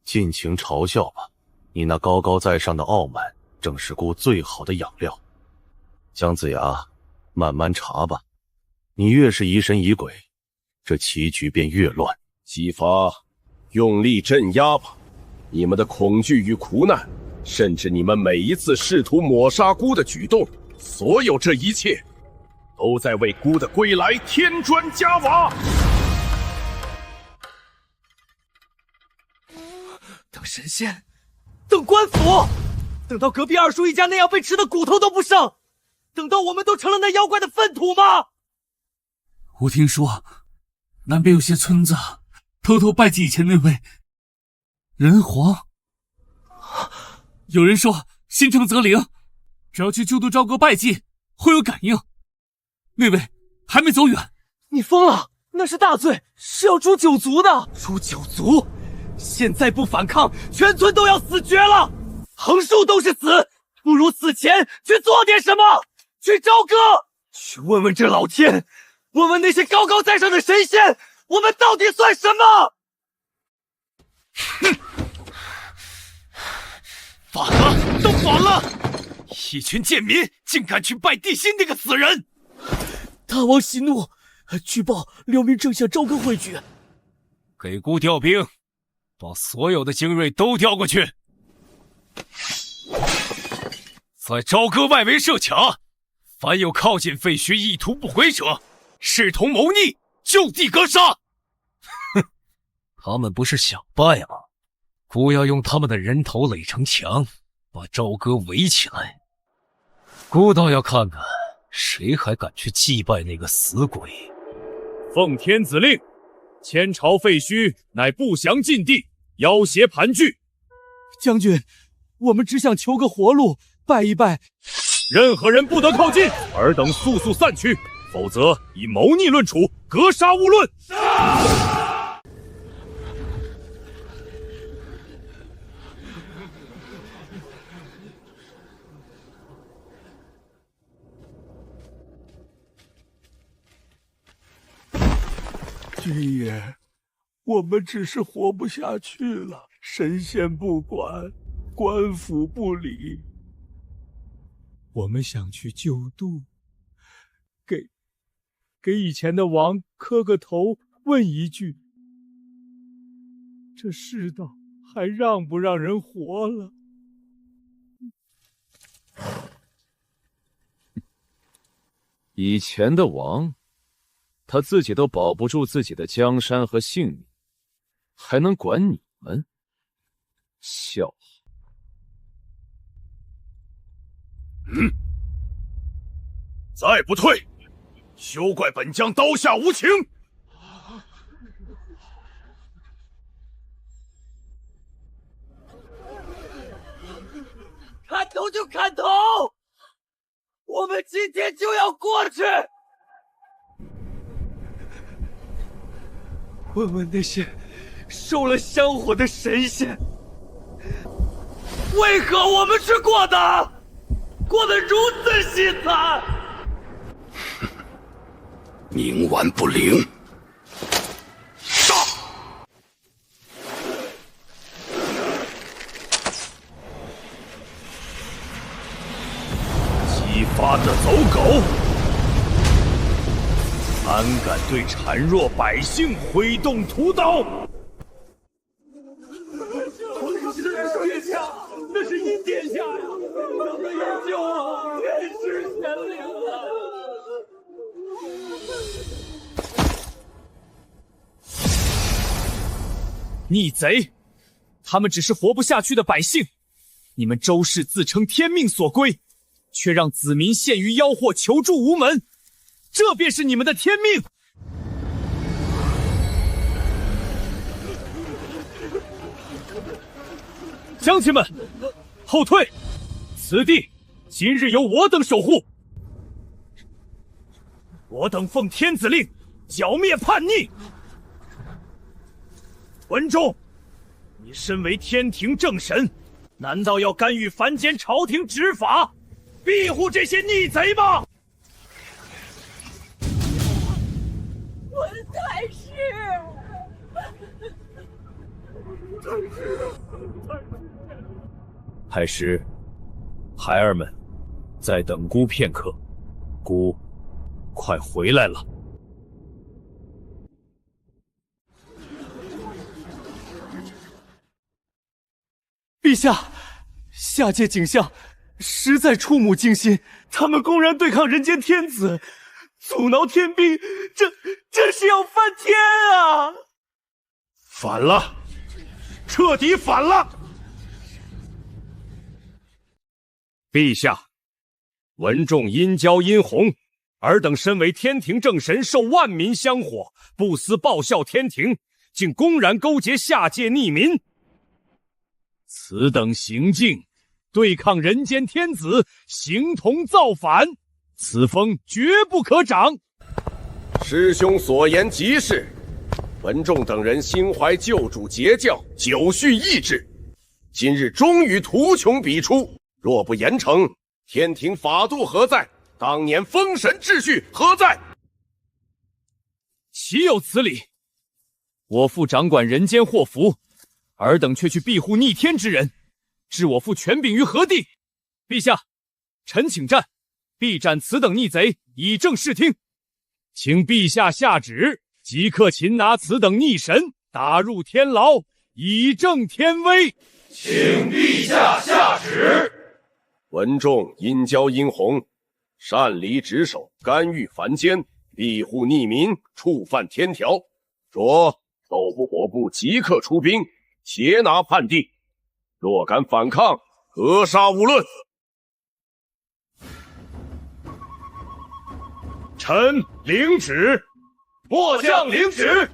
尽情嘲笑吧，你那高高在上的傲慢，正是姑最好的养料。姜子牙，慢慢查吧，你越是疑神疑鬼，这棋局便越乱。姬发，用力镇压吧！你们的恐惧与苦难，甚至你们每一次试图抹杀姑的举动，所有这一切，都在为姑的归来添砖加瓦。等神仙，等官府，等到隔壁二叔一家那样被吃的骨头都不剩，等到我们都成了那妖怪的粪土吗？我听说南边有些村子偷偷拜祭以前那位人皇，有人说心诚则灵，只要去旧都朝歌拜祭会有感应。那位还没走远。你疯了，那是大罪，是要诛九族的。诛九族？现在不反抗，全村都要死绝了，横竖都是死，不如此前去做点什么，去朝歌，去问问这老天，问问那些高高在上的神仙，我们到底算什么？哼！反了，都反了！一群贱民竟敢去拜地心那个死人！大王息怒，据报辽民正向朝歌汇聚，给姑调兵，把所有的精锐都调过去，在朝歌外围设卡，凡有靠近废墟意图不轨者，视同谋逆，就地格杀。哼，他们不是想拜吗？姑要用他们的人头垒成墙，把朝歌围起来。姑倒要看看谁还敢去祭拜那个死鬼。奉天子令，千朝废墟乃不祥禁地，妖邪盘踞。将军，我们只想求个活路，拜一拜。任何人不得靠近，尔等速速散去，否则以谋逆论处，格杀勿论。君爷，我们只是活不下去了，神仙不管，官府不理。我们想去救度，给以前的王磕个头，问一句：这世道还让不让人活了？以前的王，他自己都保不住自己的江山和性命，还能管你们？笑话！再不退，休怪本将刀下无情！砍头就砍头，我们今天就要过去。问问那些受了香火的神仙，为何我们却过得如此凄惨？冥顽不灵！杀！激发的走狗，胆敢对孱弱百姓挥动屠刀！那是阴殿下呀！咱们营救啊，天师显灵了！逆贼！他们只是活不下去的百姓，你们周氏自称天命所归，却让子民陷于妖祸，求助无门，这便是你们的天命！乡亲们，后退！此地今日由我等守护，我等奉天子令，剿灭叛逆。文仲，你身为天庭正神，难道要干预凡间朝廷执法，庇护这些逆贼吗？文太师，太师，孩儿们，再等姑片刻，姑快回来了。陛下，下界景象实在触目惊心。他们公然对抗人间天子，阻挠天兵，这是要翻天啊！反了，彻底反了！陛下，文仲殷郊殷红，尔等身为天庭正神，受万民香火，不思报效天庭，竟公然勾结下界逆民。此等行径，对抗人间天子，形同造反，此风绝不可长。师兄所言极是，文仲等人心怀救主截教，久蓄意志，今日终于图穷匕出。若不严惩，天庭法度何在？当年封神秩序何在？岂有此理！我父掌管人间祸福，尔等却去庇护逆天之人，置我父权柄于何地？陛下，臣请战，必斩此等逆贼，以正视听。请陛下下旨，即刻擒拿此等逆神，打入天牢，以正天威。请陛下下旨。文仲殷郊殷红，擅离职守，干预凡间，庇护逆民，触犯天条。着斗不火部即刻出兵，擒拿叛地。若敢反抗，格杀勿论。臣领旨。末将领旨。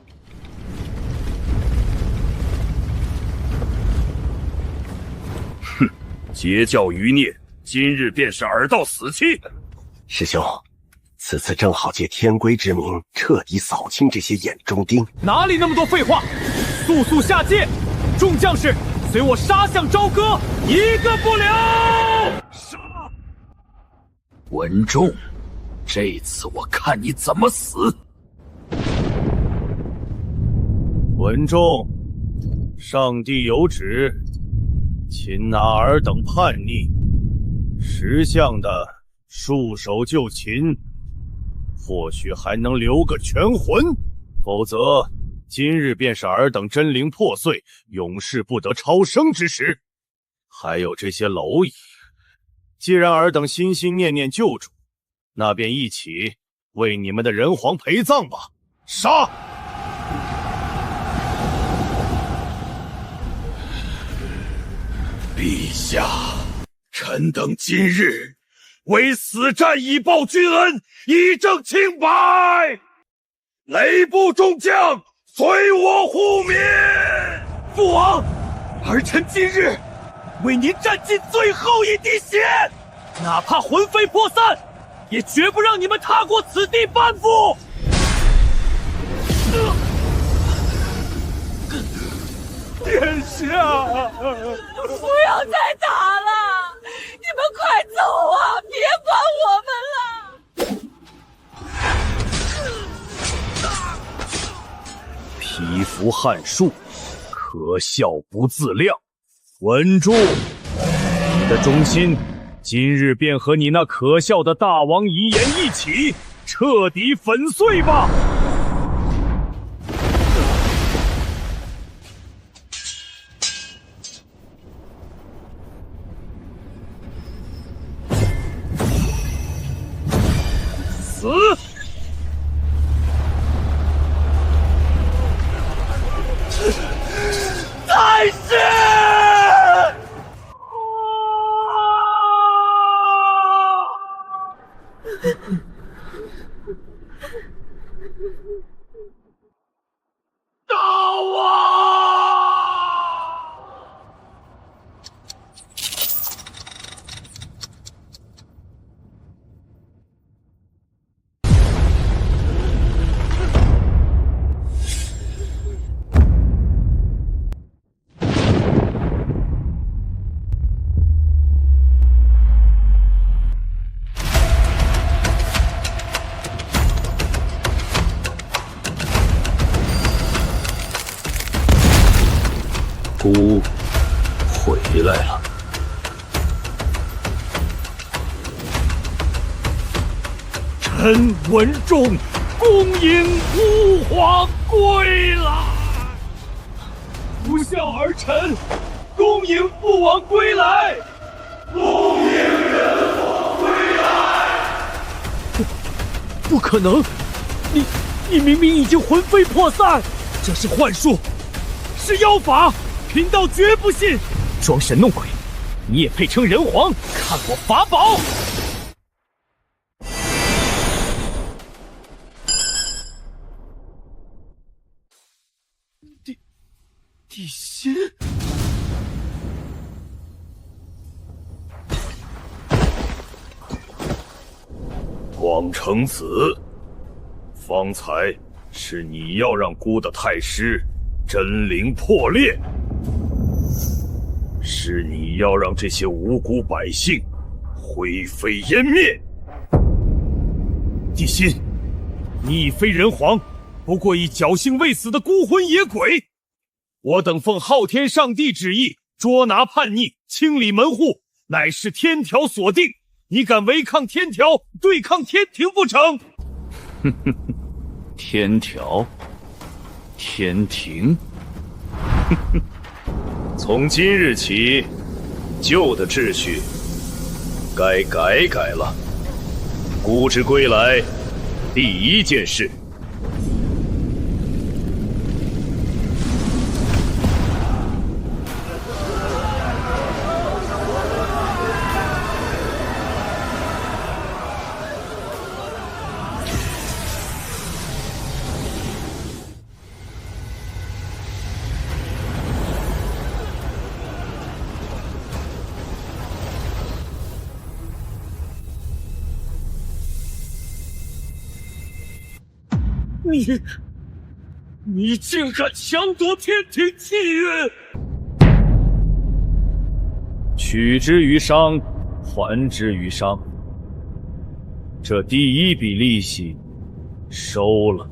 哼，截教余孽，今日便是尔道死期。师兄，此次正好借天规之名，彻底扫清这些眼中钉。哪里那么多废话，速速下界！众将士，随我杀向朝歌，一个不留！杀！文仲，这次我看你怎么死！文仲，上帝有旨，擒拿尔等叛逆，识相的束手就擒，或许还能留个全魂，否则今日便是尔等真灵破碎，永世不得超生之时。还有这些蝼蚁，既然尔等心心念念救主，那便一起为你们的人皇陪葬吧！杀！陛下，臣等今日为死战以报君恩，以正清白。雷部众将，随我护民！父王，儿臣今日为您战尽最后一滴血，哪怕魂飞魄散，也绝不让你们踏过此地半步。殿下，不要再打了，你们快走啊，别管我们了。蚍蜉撼树，可笑不自量。文仲，你的忠心今日便和你那可笑的大王遗言一起彻底粉碎吧！死！再是！大王！姑回来了。臣文仲恭迎吾皇归来。不孝儿臣恭迎父王归来。恭迎人皇归来。不可能！你明明已经魂飞魄散，这是幻术，是妖法。贫道绝不信！装神弄鬼，你也配称人皇？看我法宝！地心，广成子，方才是你要让姑的太师真灵破裂。是你要让这些无辜百姓灰飞烟灭。地心，你已非人皇，不过一侥幸未死的孤魂野鬼。我等奉昊天上帝旨意，捉拿叛逆，清理门户，乃是天条所定。你敢违抗天条，对抗天庭不成？哼哼，天条，天庭，哼哼。从今日起，旧的秩序该改了。姑之归来，第一件事，你竟敢强夺天庭气运！取之于商，还之于商。这第一笔利息收了。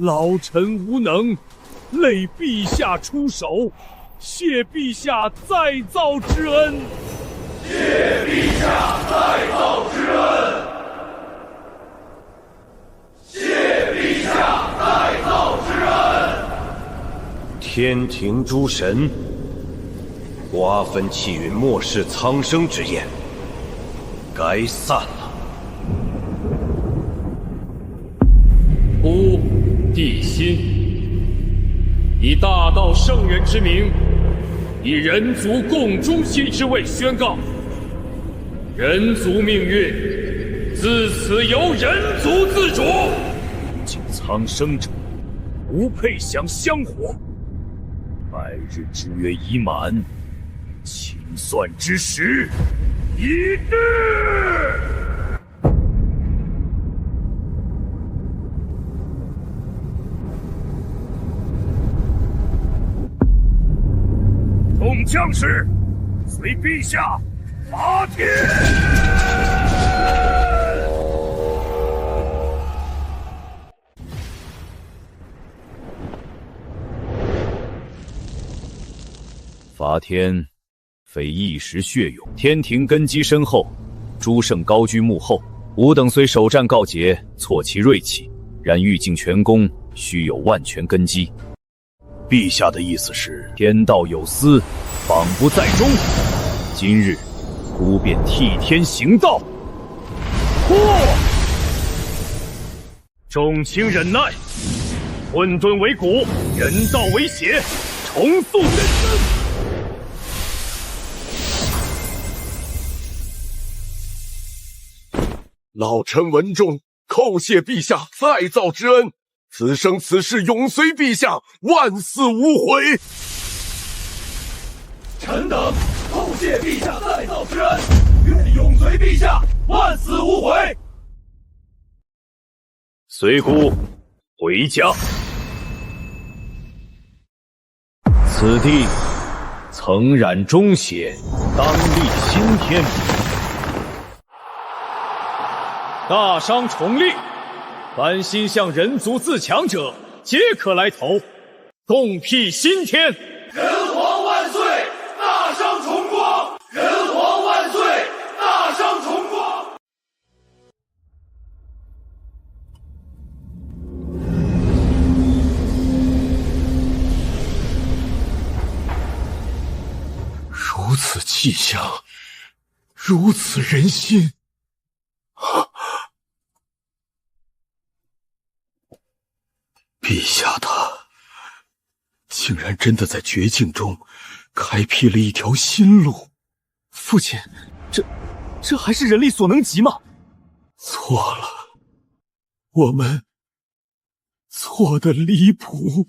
老臣无能，累陛下出手，谢陛下再造之恩。谢陛下再造之恩。谢陛下再造之恩。天庭诸神，瓜分气运末世苍生之宴，该散了。吾帝辛，以大道圣人之名，以人族共诛心之位宣告：人族命运自此由人族自主。今苍生者，无配享香火。百日之约已满，清算之时已至。众将士，随陛下伐天！伐天，非一时血勇。天庭根基深厚，诸圣高居幕后，吾等虽首战告捷，挫其锐气，然欲尽全功，须有万全根基。陛下的意思是，天道有司，榜不在中。今日，吾便替天行道。众卿忍耐，混沌为骨，人道为血，重塑人生。老臣闻众叩谢陛下再造之恩，此生此世永随陛下，万死无悔。臣等叩谢陛下再造之恩，愿永随陛下，万死无悔。随孤回家。此地曾染忠血，当立新天。大商重立，凡心向人族自强者，皆可来投，共辟新天。人皇万岁！大商重光！人皇万岁！大商重光！如此气象，如此人心。陛下他竟然真的在绝境中开辟了一条新路。父亲，这还是人力所能及吗？错了，我们错得离谱。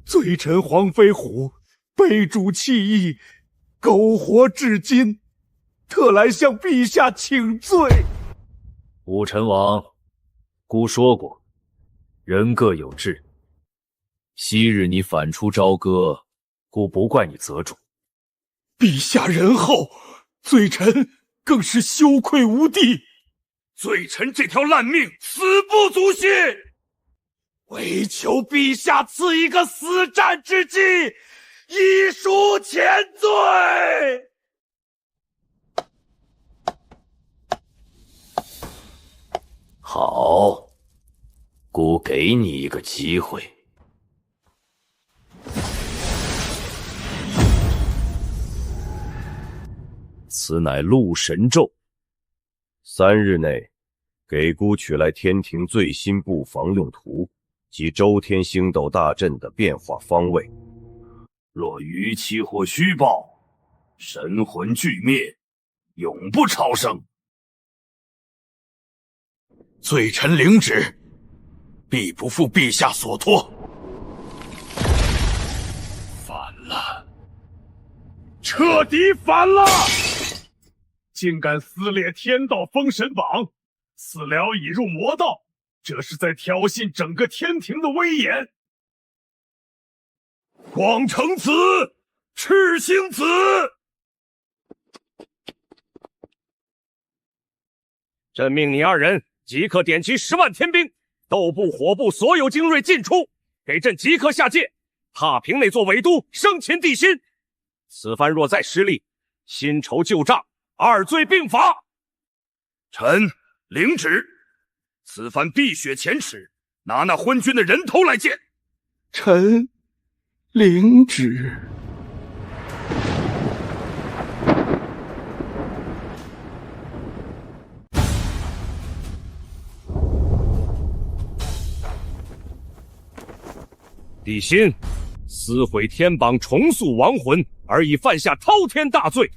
罪臣黄飞虎背主弃义，苟活至今，特来向陛下请罪。武臣王，孤说过，人各有志。昔日你反出朝歌，孤不怪你责主。陛下仁厚，罪臣更是羞愧无地。罪臣这条烂命，死不足惜。唯求陛下赐一个死战之机，以赎前罪。好，孤给你一个机会。此乃戮神咒，3日内给孤取来天庭最新布防用图及周天星斗大阵的变化方位。若逾期或虚报，神魂俱灭，永不超生。罪臣领旨，必不负陛下所托。反了，彻底反了！竟敢撕裂天道封神榜，私了已入魔道，这是在挑衅整个天庭的威严。广成子、赤星子。朕命你二人即刻点齐10万天兵，斗部、火部所有精锐尽出，给朕即刻下界，踏平那座伪都，生擒帝辛。此番若再失利，新仇旧账，二罪并罚。臣领旨，此番碧血前耻，拿那昏君的人头来见。臣领旨。帝辛撕毁天榜，重塑亡魂，而已犯下滔天大罪。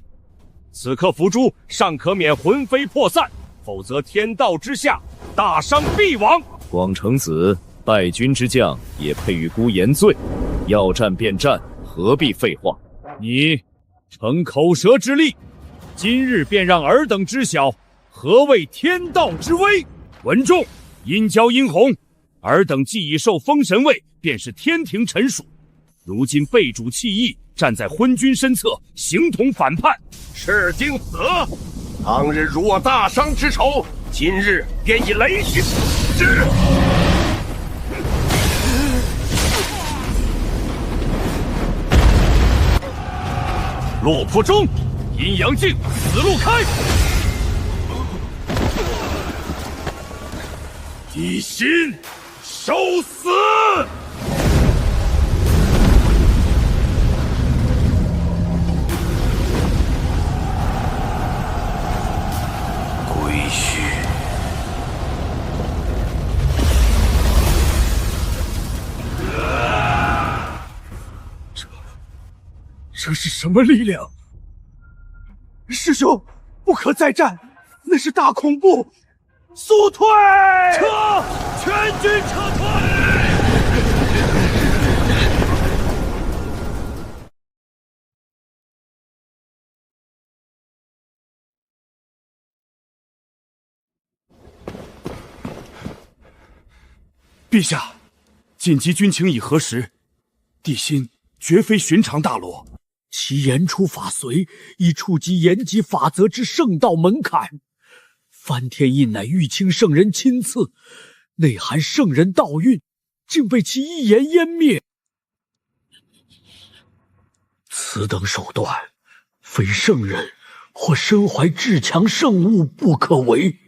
此刻伏诛，尚可免魂飞魄散，否则天道之下，大伤必亡。广成子，败军之将也配与孤言罪？要战便战，何必废话？你逞口舌之利，今日便让尔等知晓何谓天道之威。文仲、殷郊、殷红，尔等既已受封神位，便是天庭臣属。如今背主弃义，站在昏君身侧，形同反叛。赤精子，当日辱我大商之仇，今日便以雷霆之。落魄中，阴阳镜，死路开。帝辛，受死！归墟。这是什么力量？师兄，不可再战，那是大恐怖！速退！撤！全军撤退！陛下，紧急军情已核实，帝辛绝非寻常大罗，其言出法随，已触及严极法则之圣道门槛。翻天印乃玉清圣人亲赐，内含圣人道运，竟被其一言湮灭。此等手段，非圣人或身怀至强圣物不可为。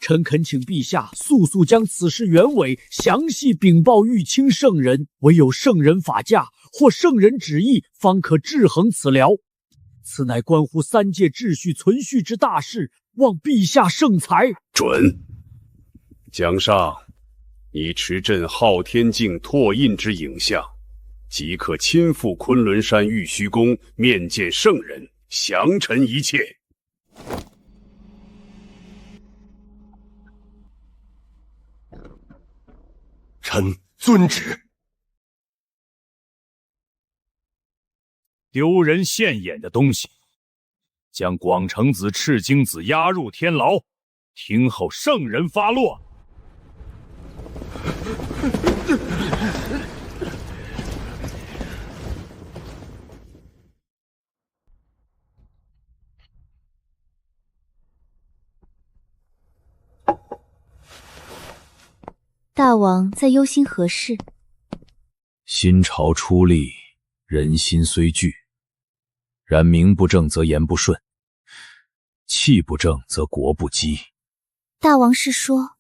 臣恳请陛下速将此事原委详细禀报玉清圣人，唯有圣人法驾或圣人旨意，方可制衡此辽。此乃关乎三界秩序存续之大事，望陛下圣裁。准。江上，你持朕昊天镜拓印之影像，即刻亲赴昆仑山玉虚宫面见圣人，详陈一切。臣遵旨。丢人现眼的东西，将广成子、赤精子押入天牢，听候圣人发落。大王在忧心何事？新朝初立，人心虽惧，然名不正则言不顺，气不正则国不基。大王是说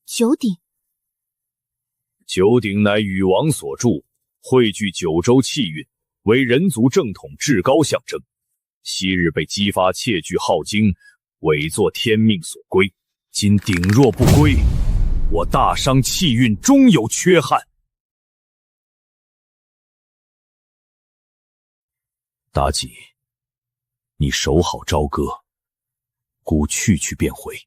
九鼎？九鼎乃禹王所铸，汇聚九州气运，为人族正统至高象征。昔日被激发窃据耗精，伪作天命所归。今鼎若不归，我大商气运终有缺憾。妲己，你守好朝歌，孤去便回。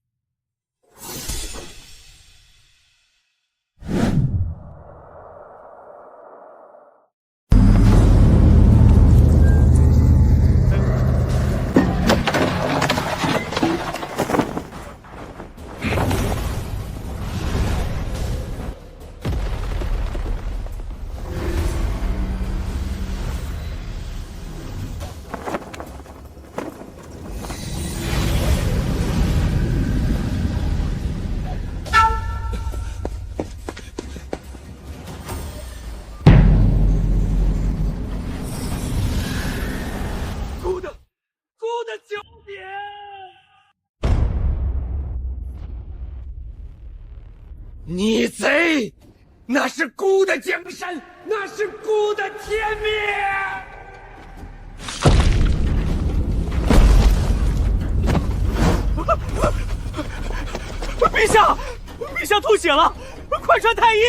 那是孤的江山，那是孤的天命。陛下，陛下吐血了！快传太医，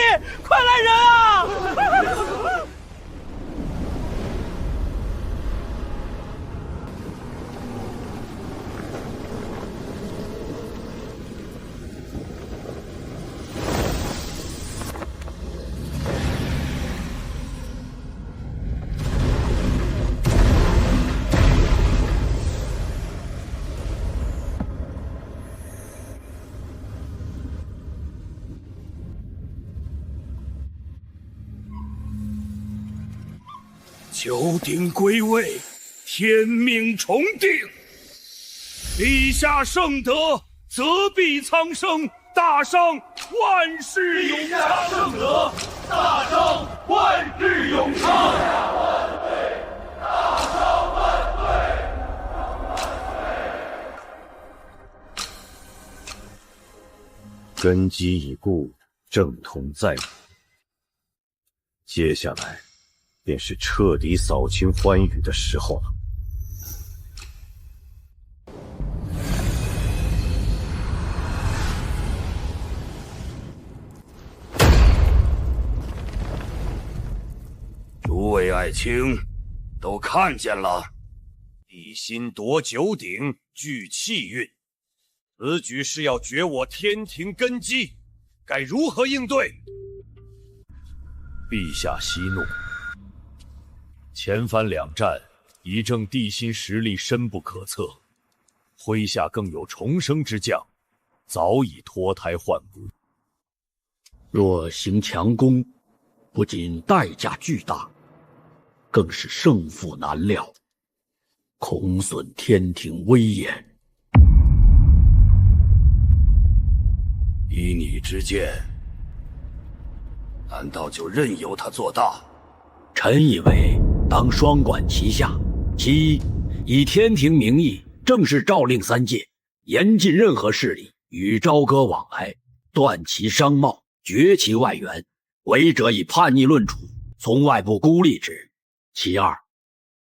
快来人啊！九鼎归位，天命重定。陛下圣德，泽必苍生，大商万世永昌。陛下圣德，大商万世永昌。万岁！大商万岁！根基已固，正统在我。接下来便是彻底扫清欢愉的时候了。诸位爱卿都看见了，帝辛夺九鼎，聚气运，此举是要绝我天庭根基，该如何应对？陛下息怒。前番两战已证帝辛实力深不可测，麾下更有重生之将，早已脱胎换骨。若行强攻，不仅代价巨大，更是胜负难料，恐损天庭威严。依你之见，难道就任由他做大？臣以为当双管齐下，其一，以天庭名义正式诏令三界，严禁任何势力与朝歌往来，断其商贸，绝其外援，违者以叛逆论处，从外部孤立之。其二，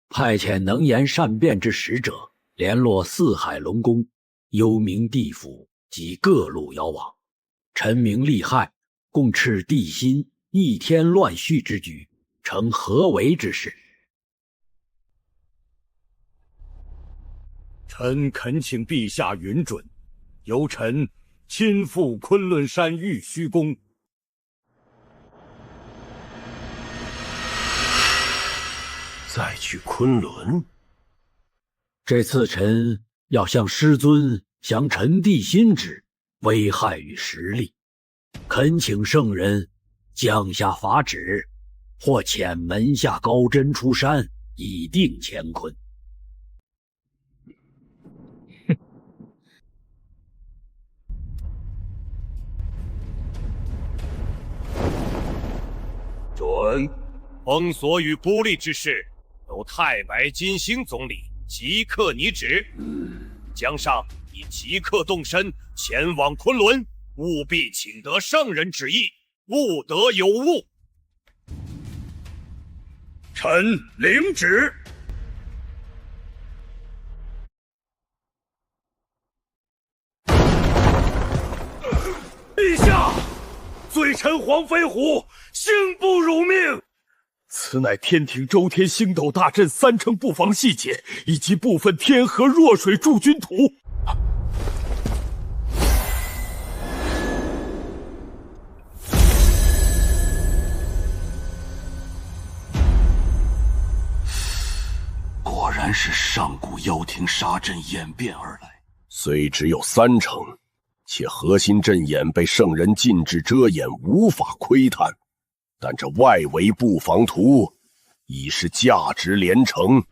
派遣能言善辩之使者，联络四海龙宫、幽冥地府及各路妖王，陈明利害，共斥帝辛逆天乱序之举，成合围之势。臣恳请陛下允准，由臣亲赴昆仑山玉虚宫。再去昆仑？这次臣要向师尊降臣帝辛之危害与实力，恳请圣人降下法旨，或遣门下高真出山，以定乾坤。准。封锁与孤立之事，由太白金星总理即刻拟旨。江上已即刻动身前往昆仑，务必请得圣人旨意，不得有误。臣领旨。陛下，罪臣黄飞虎幸不辱命。此乃天庭周天星斗大阵3城布防细节，以及部分天河弱水驻军图。果然是上古妖庭杀阵演变而来。虽只有3城，且核心阵眼被圣人禁止遮掩，无法窥探，但这外围布防图已是价值连城。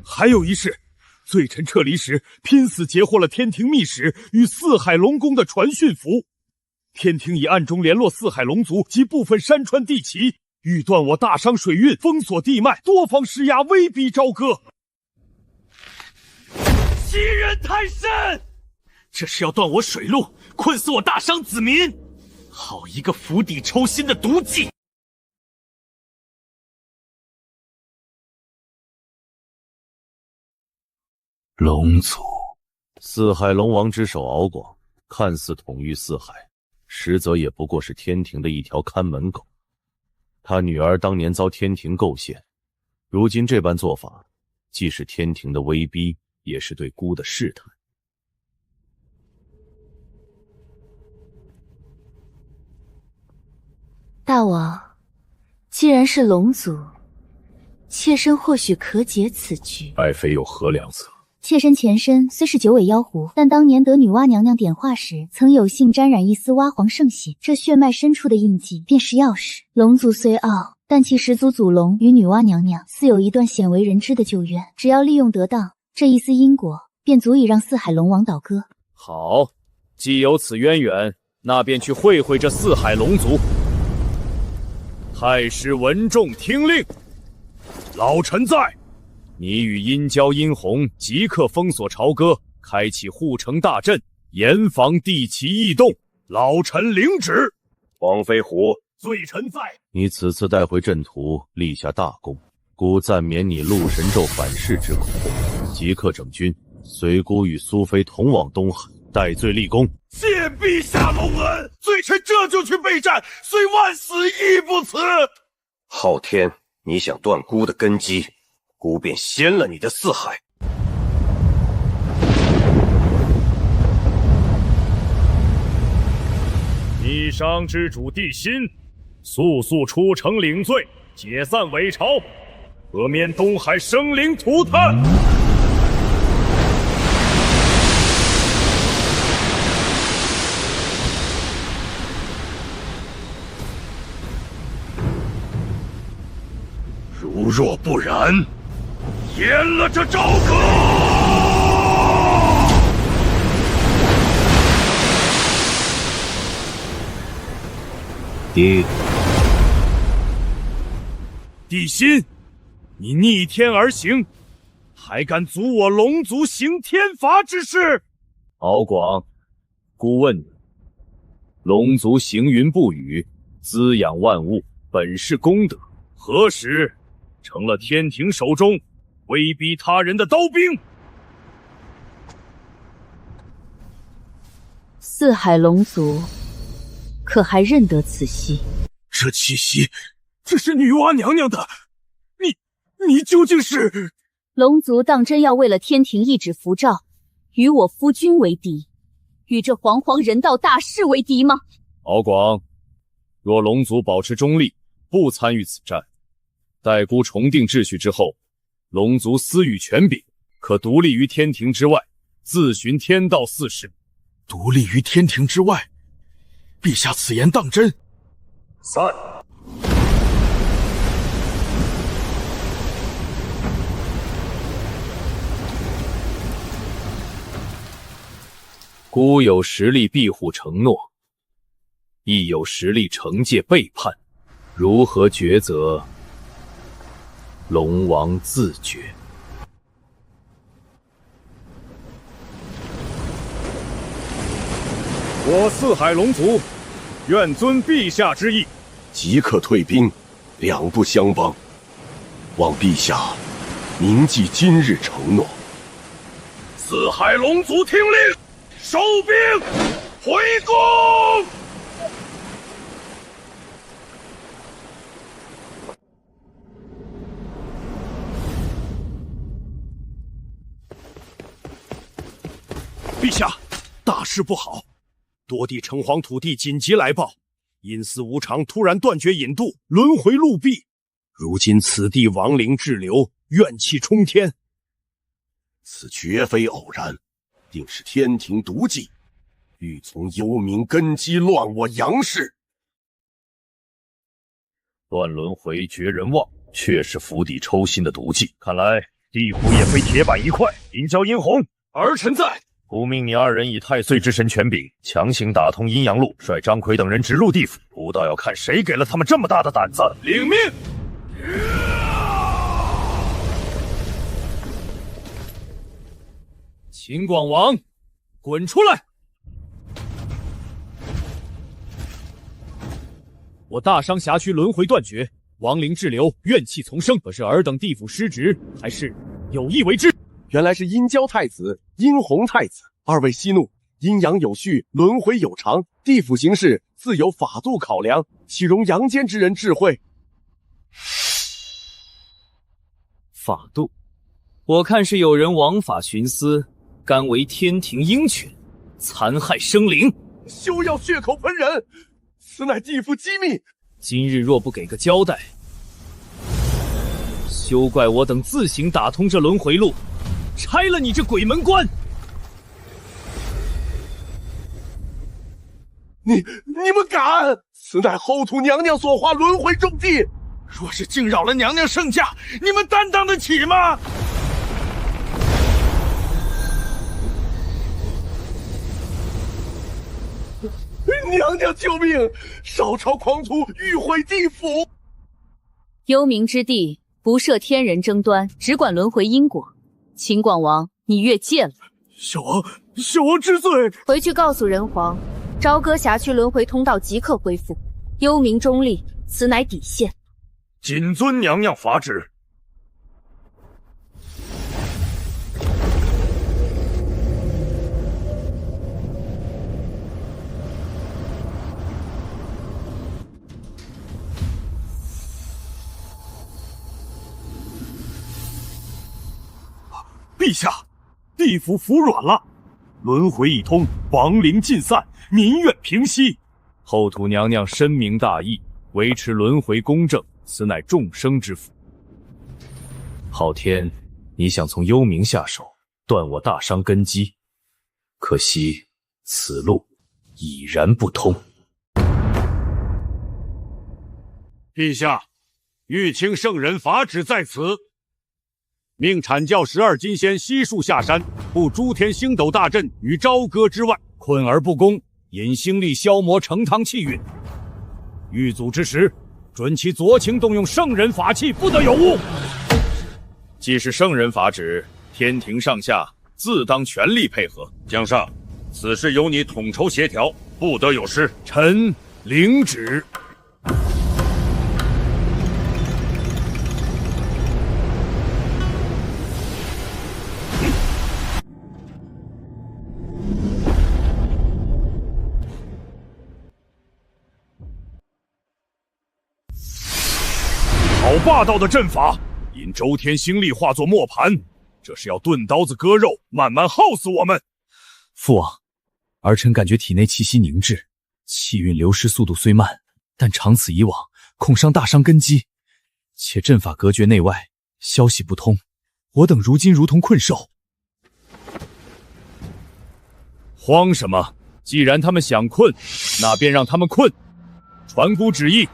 还有一事，罪臣撤离时拼死截获了天庭密使与四海龙宫的传讯符，天庭已暗中联络四海龙族及部分山川地旗，欲断我大商水运，封锁地脉，多方施压，威逼朝歌。欺人太甚！这是要断我水路，困死我大商子民，好一个釜底抽薪的毒计！龙族，四海龙王之首敖广，看似统御四海，实则也不过是天庭的一条看门狗。他女儿当年遭天庭构陷，如今这般做法，既是天庭的威逼，也是对孤的试探。大王，既然是龙族，妾身或许可解此局。爱妃有何良策？妾身前身虽是九尾妖狐，但当年得女娲娘娘点化时，曾有幸沾染一丝娲皇圣血，这血脉深处的印记便是钥匙。龙族虽傲，但其始祖祖龙与女娲娘娘似有一段鲜为人知的旧怨，只要利用得当，这一丝因果便足以让四海龙王倒戈。好，既有此渊源，那便去会会这四海龙族。太师闻众听令，老臣在。你与殷郊、殷红即刻封锁朝歌，开启护城大阵，严防地起异动。老臣领旨。黄飞虎，罪臣在。你此次带回阵图，立下大功，孤暂免你鹿神咒反噬之苦，即刻整军，随孤与苏妃同往东海，戴罪立功。谢陛下隆恩，罪臣这就去备战，虽万死亦不辞。昊天，你想断孤的根基，孤便掀了你的四海。逆商之主帝辛，速速出城领罪，解散伪朝，可免东海生灵涂炭。如若不然，阉了这朝歌！帝辛，你逆天而行，还敢阻我龙族行天罚之事？敖广，孤问你，龙族行云布雨，滋养万物，本是功德，何时成了天庭手中威逼他人的刀兵？四海龙族可还认得此溪？这气息，这是女娲娘娘的。你究竟是？龙族当真要为了天庭一纸符诏，与我夫君为敌，与这煌煌人道大事为敌吗？敖广，若龙族保持中立，不参与此战，待孤重定秩序之后，龙族私与权柄，可独立于天庭之外，自寻天道四事。独立于天庭之外，陛下此言当真？散。孤有实力庇护承诺，亦有实力惩戒背叛，如何抉择？龙王自决。我四海龙族，愿遵陛下之意，即刻退兵，两不相帮。望陛下铭记今日承诺。四海龙族听令，收兵回宫。陛下，大事不好！多地城隍土地紧急来报，阴司无常突然断绝引渡，轮回陆壁。如今此地亡灵滞留，怨气冲天。此绝非偶然，定是天庭毒计，欲从幽冥根基乱我杨氏。断轮回绝人望，确是釜底抽薪的毒计。看来地府也非铁板一块。殷郊、殷红，儿臣在。吾命你二人以太岁之神权柄，强行打通阴阳路，率张奎等人直入地府。不道要看谁给了他们这么大的胆子。领命。秦广王，滚出来！我大商辖区轮回断绝，亡灵滞留，怨气丛生。可是尔等地府失职，还是有意为之。原来是殷郊太子、殷洪太子，二位息怒。阴阳有序，轮回有常，地府行事自有法度考量，岂容阳间之人智慧？法度，我看是有人枉法徇私，甘为天庭鹰犬，残害生灵。休要血口喷人，此乃地府机密。今日若不给个交代，休怪我等自行打通这轮回路，拆了你这鬼门关！你们敢！此乃后土娘娘所划轮回重地，若是惊扰了娘娘圣驾，你们担当得起吗？娘娘救命！少朝狂徒欲毁地府。幽冥之地不设天人争端，只管轮回因果。秦广王，你越界了。小王知罪。回去告诉人皇。朝歌辖区轮回通道即刻恢复，幽冥中立，此乃底线。谨遵娘娘法旨。陛下，地府服软了，轮回一通，亡灵尽散，民怨平息。后土娘娘深明大义，维持轮回公正，此乃众生之福。昊天，你想从幽冥下手，断我大商根基，可惜此路已然不通。陛下，玉清圣人法旨在此。命阐教12金仙悉数下山，布诸天星斗大阵于朝歌之外，困而不攻，引星力消磨成汤气运。遇阻之时，准其酌情动用圣人法器，不得有误。既是圣人法旨，天庭上下自当全力配合。江上，此事由你统筹协调，不得有失。臣领旨。好霸道的阵法，引周天星力化作磨盘，这是要钝刀子割肉，慢慢耗死我们。父王，儿臣感觉体内气息凝滞，气运流失速度虽慢，但长此以往，恐伤大伤根基。且阵法隔绝内外，消息不通，我等如今如同困兽。慌什么？既然他们想困，那便让他们困。传姑旨意，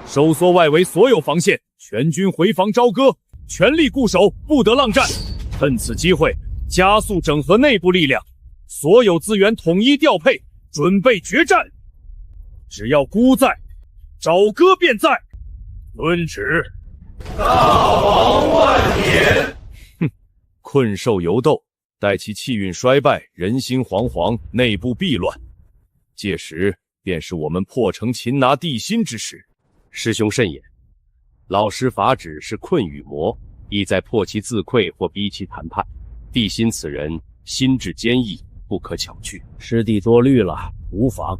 收缩外围所有防线，全军回防朝歌，全力固守，不得浪战。趁此机会，加速整合内部力量，所有资源统一调配，准备决战。只要姑在，朝歌便在。遵旨。大王万年。哼，困兽犹斗，待其气运衰败，人心惶惶，内部弊乱，届时便是我们破城擒拿地心之时。师兄慎言，老师法旨是困与魔，意在迫其自溃或逼其谈判。地心此人心智坚毅，不可巧拒。师弟多虑了，无妨。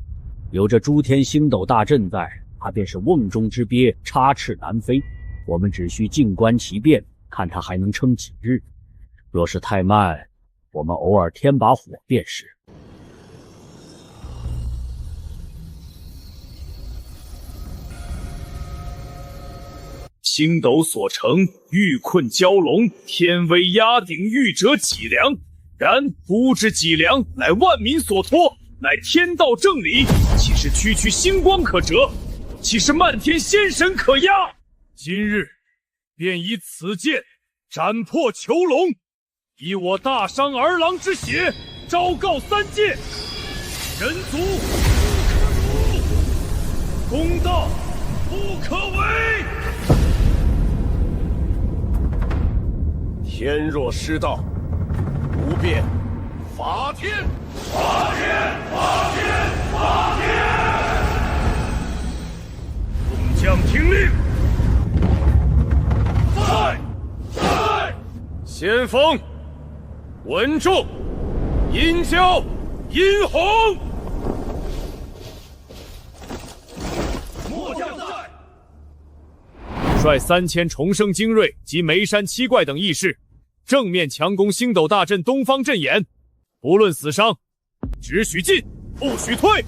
有这诸天星斗大阵在，他便是瓮中之鳖，插翅难飞。我们只需静观其变，看他还能撑几日。若是太慢，我们偶尔添把火便是。星斗所成，欲困蛟龙，天威压顶，欲折脊梁。然不知脊梁，乃万民所托，乃天道正理，岂是区区星光可折？岂是漫天仙神可压？今日便以此剑斩破囚龙，以我大商儿郎之血昭告三界：人族不可辱，公道不可违。天若失道，不变法天。法天，法天，法天！听令。在，先锋，稳住，引交，引红。末将在。率3000重生精锐及眉山七怪等义士，正面强攻星斗大阵东方阵眼，不论死伤，只许进，不许退。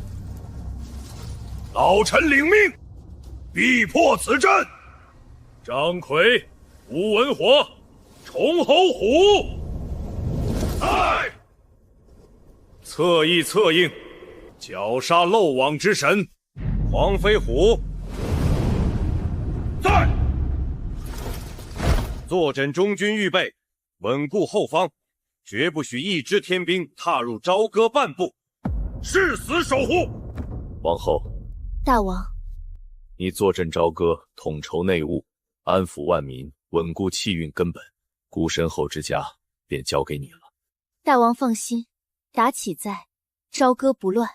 老臣领命，必破此阵。张奎、吴文火、崇侯虎，在。侧翼策应，绞杀漏网之神黄飞虎，在。坐镇中军预备，稳固后方，绝不许一支天兵踏入朝歌半步，誓死守护。王后，大王，你坐镇朝歌，统筹内务，安抚万民，稳固气运根本，孤身后之家便交给你了。大王放心，打起在，朝歌不乱。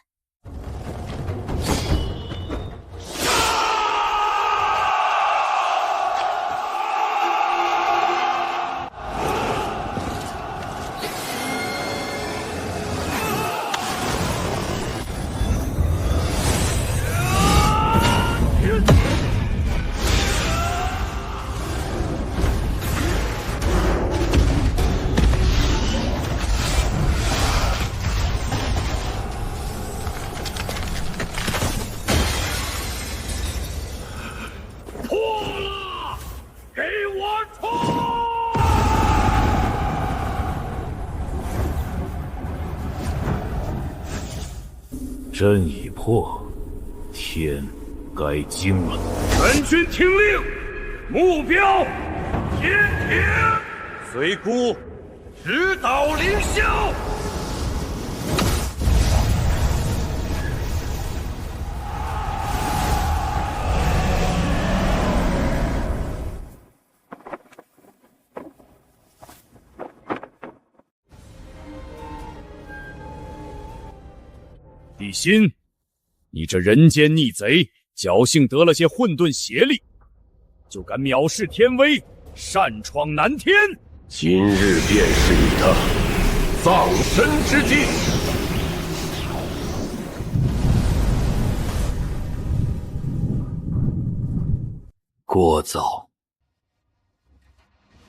阵已破，天该惊了。全军听令，目标天庭。随孤直捣凌霄。帝辛，你这人间逆贼，侥幸得了些混沌邪力，就敢藐视天威，擅闯南天！今日便是你的葬身之地！过早。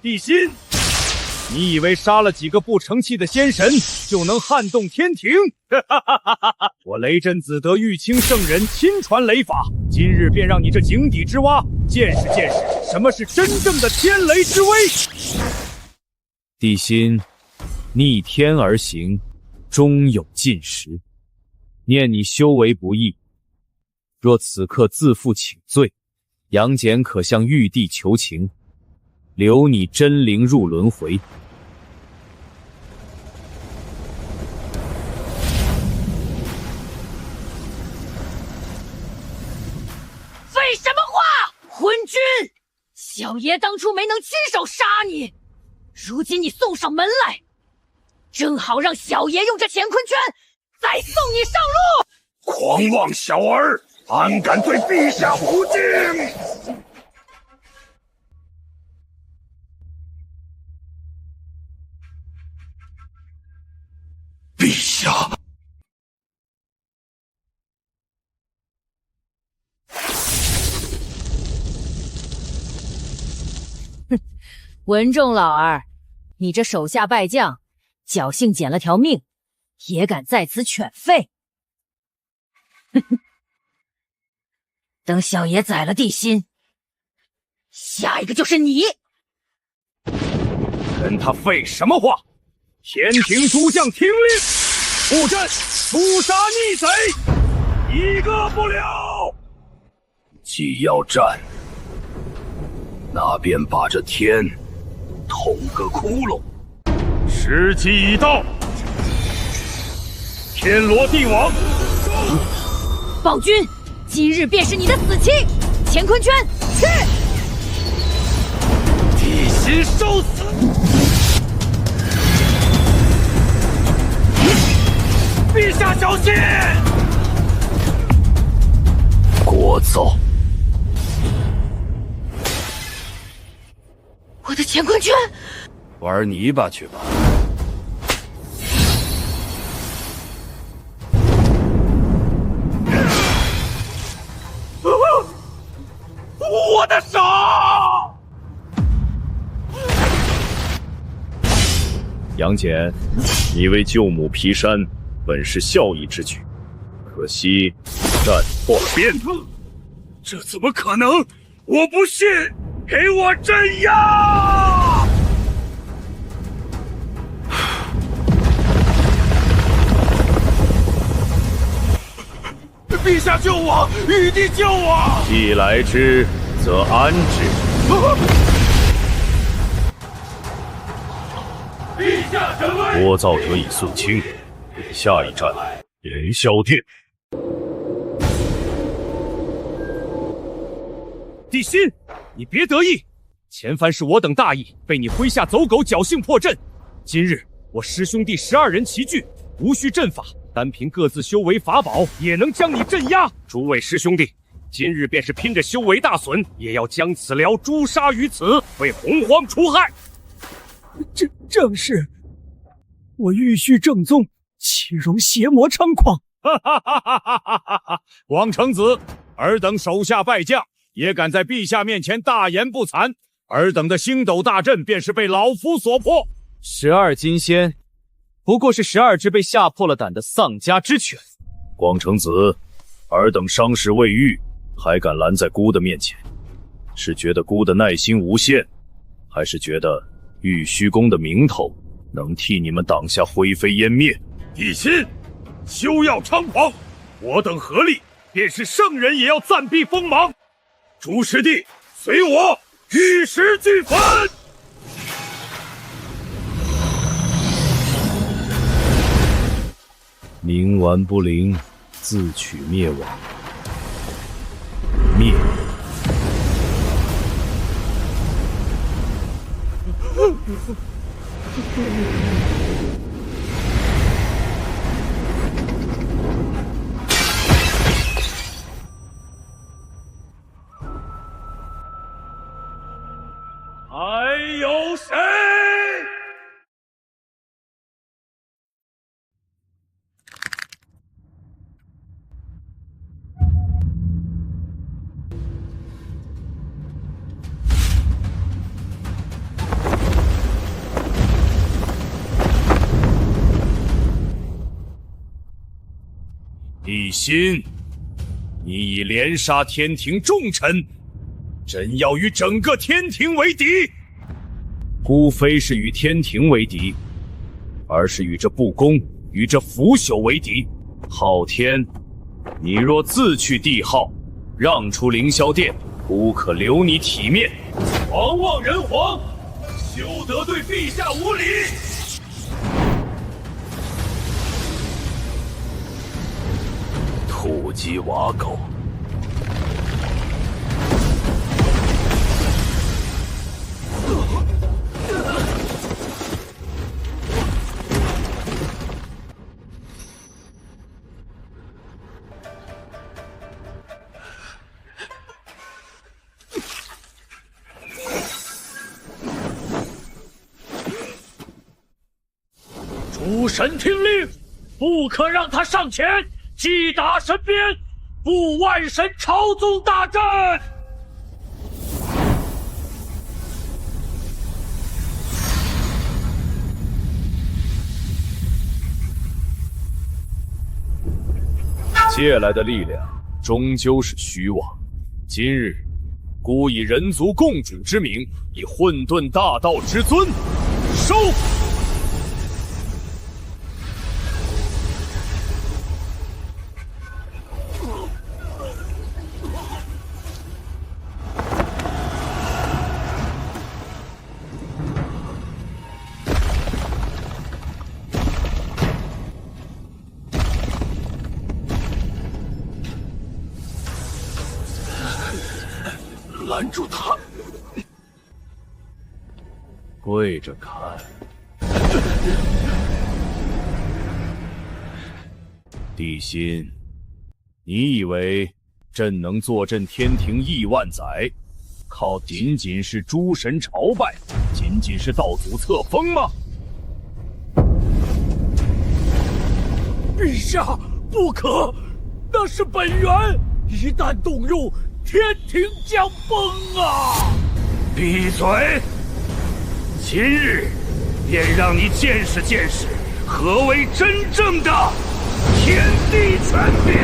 帝辛，你以为杀了几个不成器的仙神就能撼动天庭？我雷震子得玉清圣人亲传雷法，今日便让你这井底之蛙见识见识什么是真正的天雷之威。帝辛，逆天而行，终有尽时。念你修为不易，若此刻自负请罪，杨戬可向玉帝求情，留你真灵入轮回。废什么话！昏君，小爷当初没能亲手杀你，如今你送上门来，正好让小爷用这乾坤圈再送你上路。狂妄小儿，安敢对陛下不敬！陛下，文仲老儿，你这手下败将，侥幸捡了条命，也敢在此犬吠？等小爷宰了帝辛，下一个就是你！跟他废什么话！天庭诸将听令，布阵诛杀逆贼，一个不留。既要战，那便把这天捅个窟窿。时机已到，天罗地网。暴君，今日便是你的死期！乾坤圈，去！帝辛受死！陛下小心！聒噪！乾坤圈，玩泥巴去吧。我的手！杨戬，你为救母劈山，本是孝义之举，可惜战破了边。这怎么可能？我不信！给我镇压！陛下救我！玉帝救我！既来之，则安之。陛下神威！多造得以肃清。下一站，凌霄殿。帝辛，你别得意，前番是我等大意，被你麾下走狗侥幸破阵。今日我师兄弟12人齐聚，无需阵法，单凭各自修为法宝，也能将你镇压。诸位师兄弟，今日便是拼着修为大损，也要将此寮诛杀于此，为洪荒除害。正是，我玉虚正宗，岂容邪魔猖狂？哈哈哈哈哈哈哈！王成子，尔等手下败将，也敢在陛下面前大言不惭，尔等的星斗大阵便是被老夫所破。12金仙，不过是12只被吓破了胆的丧家之犬。光成子，尔等伤势未愈，还敢拦在姑的面前，是觉得姑的耐心无限，还是觉得玉虚宫的名头能替你们挡下灰飞烟灭？帝辛，休要猖狂！我等合力，便是圣人也要暂避锋芒。诸师弟，随我玉石俱焚！冥顽不灵，自取灭亡。灭！还有谁？帝辛，你已连杀天庭重臣，朕要与整个天庭为敌。孤非是与天庭为敌，而是与这不公、与这腐朽为敌。昊天，你若自去帝号，让出凌霄殿，孤可留你体面。狂妄人皇，休得对陛下无礼！土鸡瓦狗！诸神听令，不可让他上前！击打神鞭，布万神朝宗大阵。借来的力量终究是虚妄。今日，孤以人族共主之名，以混沌大道之尊，收！拦住他！跪着看。帝辛，你以为朕能坐镇天庭亿万载，仅仅是诸神朝拜，仅仅是道祖册封吗？陛下，不可！那是本源，一旦动用，天庭将崩啊！闭嘴！今日便让你见识见识何为真正的天地权柄！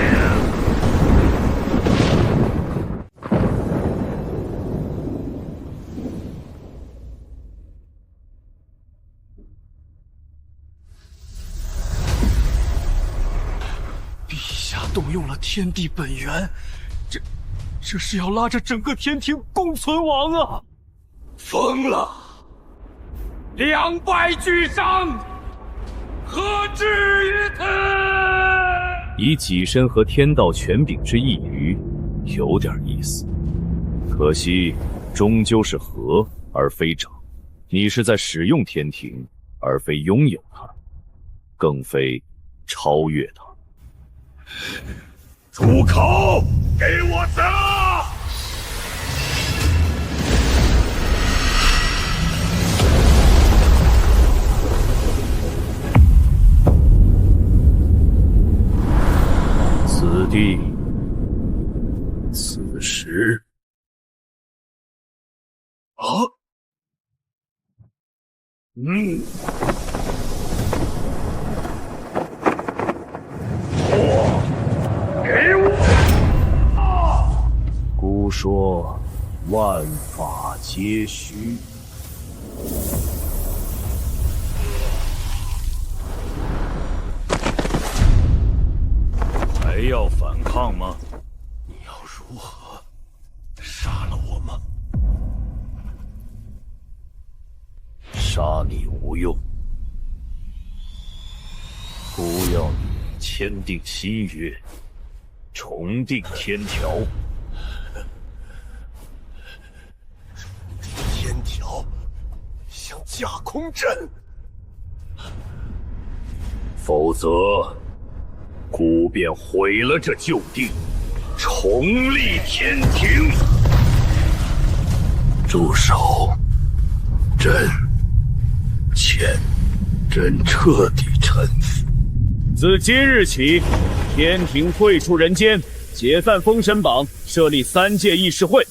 陛下动用了天地本源，这是要拉着整个天庭共存亡啊！疯了！两败俱伤，何至于此？以己身和天道权柄之一隅，有点意思。可惜，终究是合而非长。你是在使用天庭，而非拥有它，更非超越它。住口！给我死！此地，此时，给我！孤说万法皆虚。还要反抗吗？你要如何杀了我吗？杀你无用，不要你签订新约，重定天条。天条像架空阵，否则孤便毁了这旧地，重立天庭。住手！朕彻底臣服。自今日起，天庭退出人间，解散封神榜，设立3届议事会，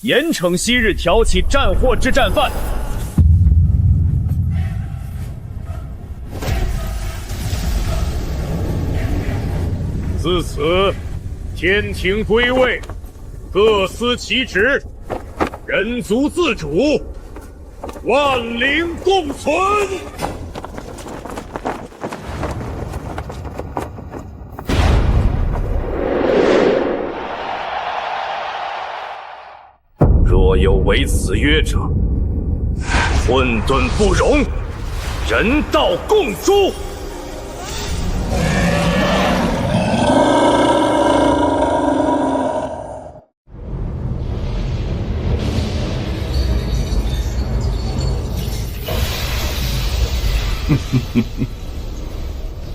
严惩昔日挑起战祸之战犯。自此，天庭归位，各司其职，人族自主，万灵共存。若有违此约者，混沌不容，人道共诛。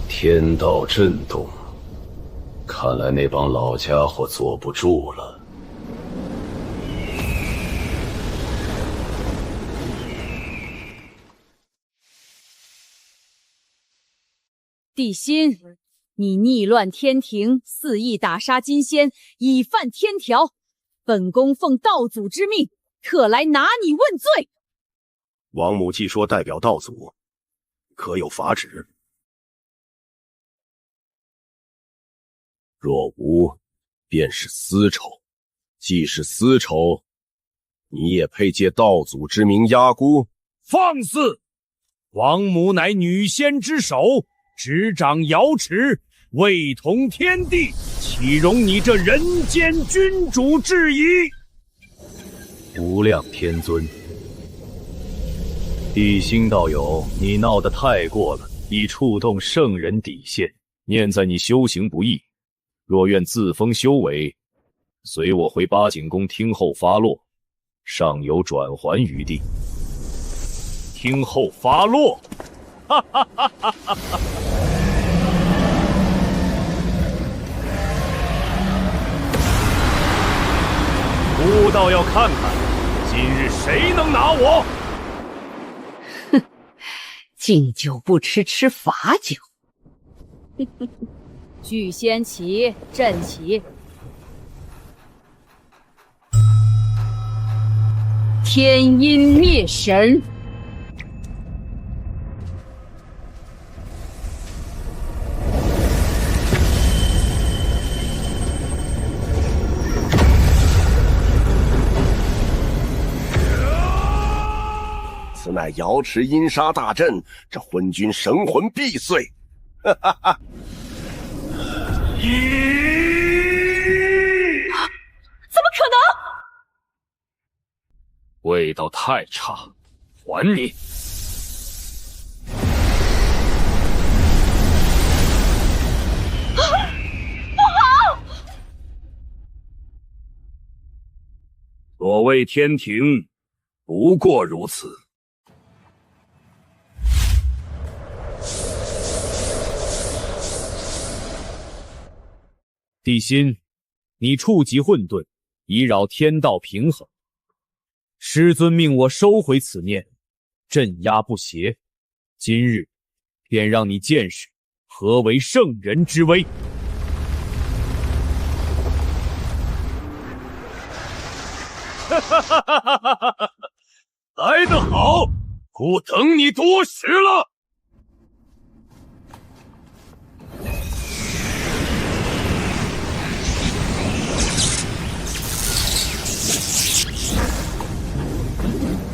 天道震动，看来那帮老家伙坐不住了。帝辛，你逆乱天庭，肆意打杀金仙，以犯天条。本宫奉道祖之命，特来拿你问罪。王母既说代表道祖，可有法旨？若无，便是私仇。既是私仇，你也配借道祖之名压姑？放肆！王母乃女仙之首，执掌瑶池，位同天地，岂容你这人间君主质疑？无量天尊，帝辛道友，你闹得太过了，已触动圣人底线。念在你修行不易，若愿自封修为，随我回八景宫听候发落，尚有转圜余地。听候发落，哈哈哈哈哈哈！吾倒要看看今日谁能拿我？敬酒不吃吃罚酒。聚先起，朕起。天阴灭神。此乃瑶池阴杀大阵，这昏君神魂必碎！哈哈哈！怎么可能？味道太差，还你！不好！所谓天庭，不过如此。地心，你触及混沌，以扰天道平衡。师尊命我收回此念，镇压不邪。今日便让你见识何为圣人之威。哈哈哈哈哈哈！来得好，不等你多时了。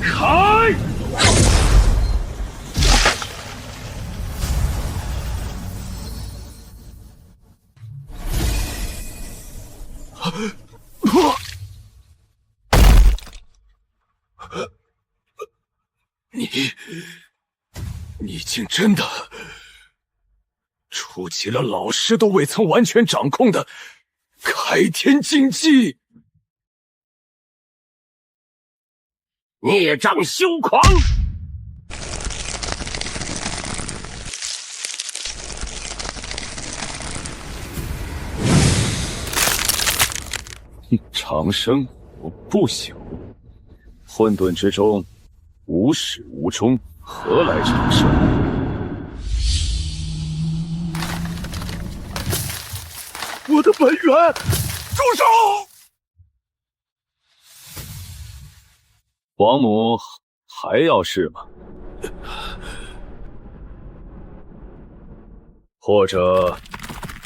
开！你竟真的触及了老师都未曾完全掌控的开天禁忌！孽障休狂！长生不朽，混沌之中无始无终，何来长生？我的本源，住手！王母还要试吗？或者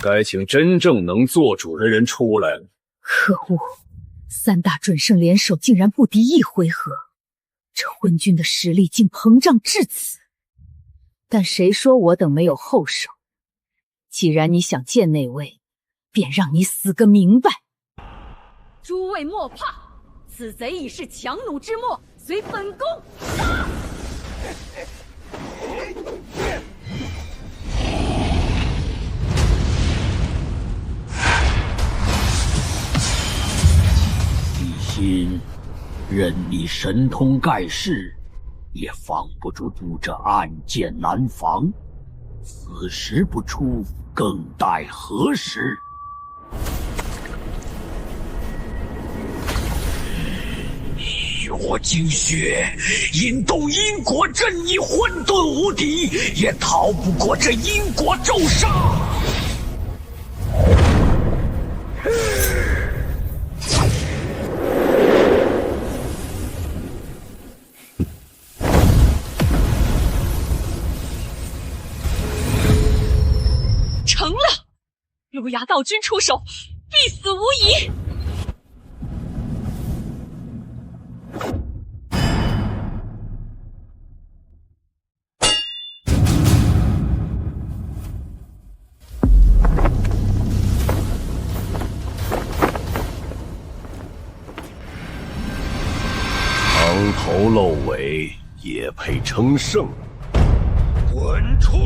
该请真正能做主的人出来了。可恶，三大准圣联手竟然不敌一回合，这昏君的实力竟膨胀至此。但谁说我等没有后手？既然你想见那位，便让你死个明白。诸位莫怕，此贼已是强弩之末，随本宫杀！地心，任你神通盖世，也防不住这暗箭难防。此时不出，更待何时？我精血引动因果阵，你混沌无敌，也逃不过这因果咒杀。成了，路牙道君出手，必死无疑。长头露尾也配称圣？滚出！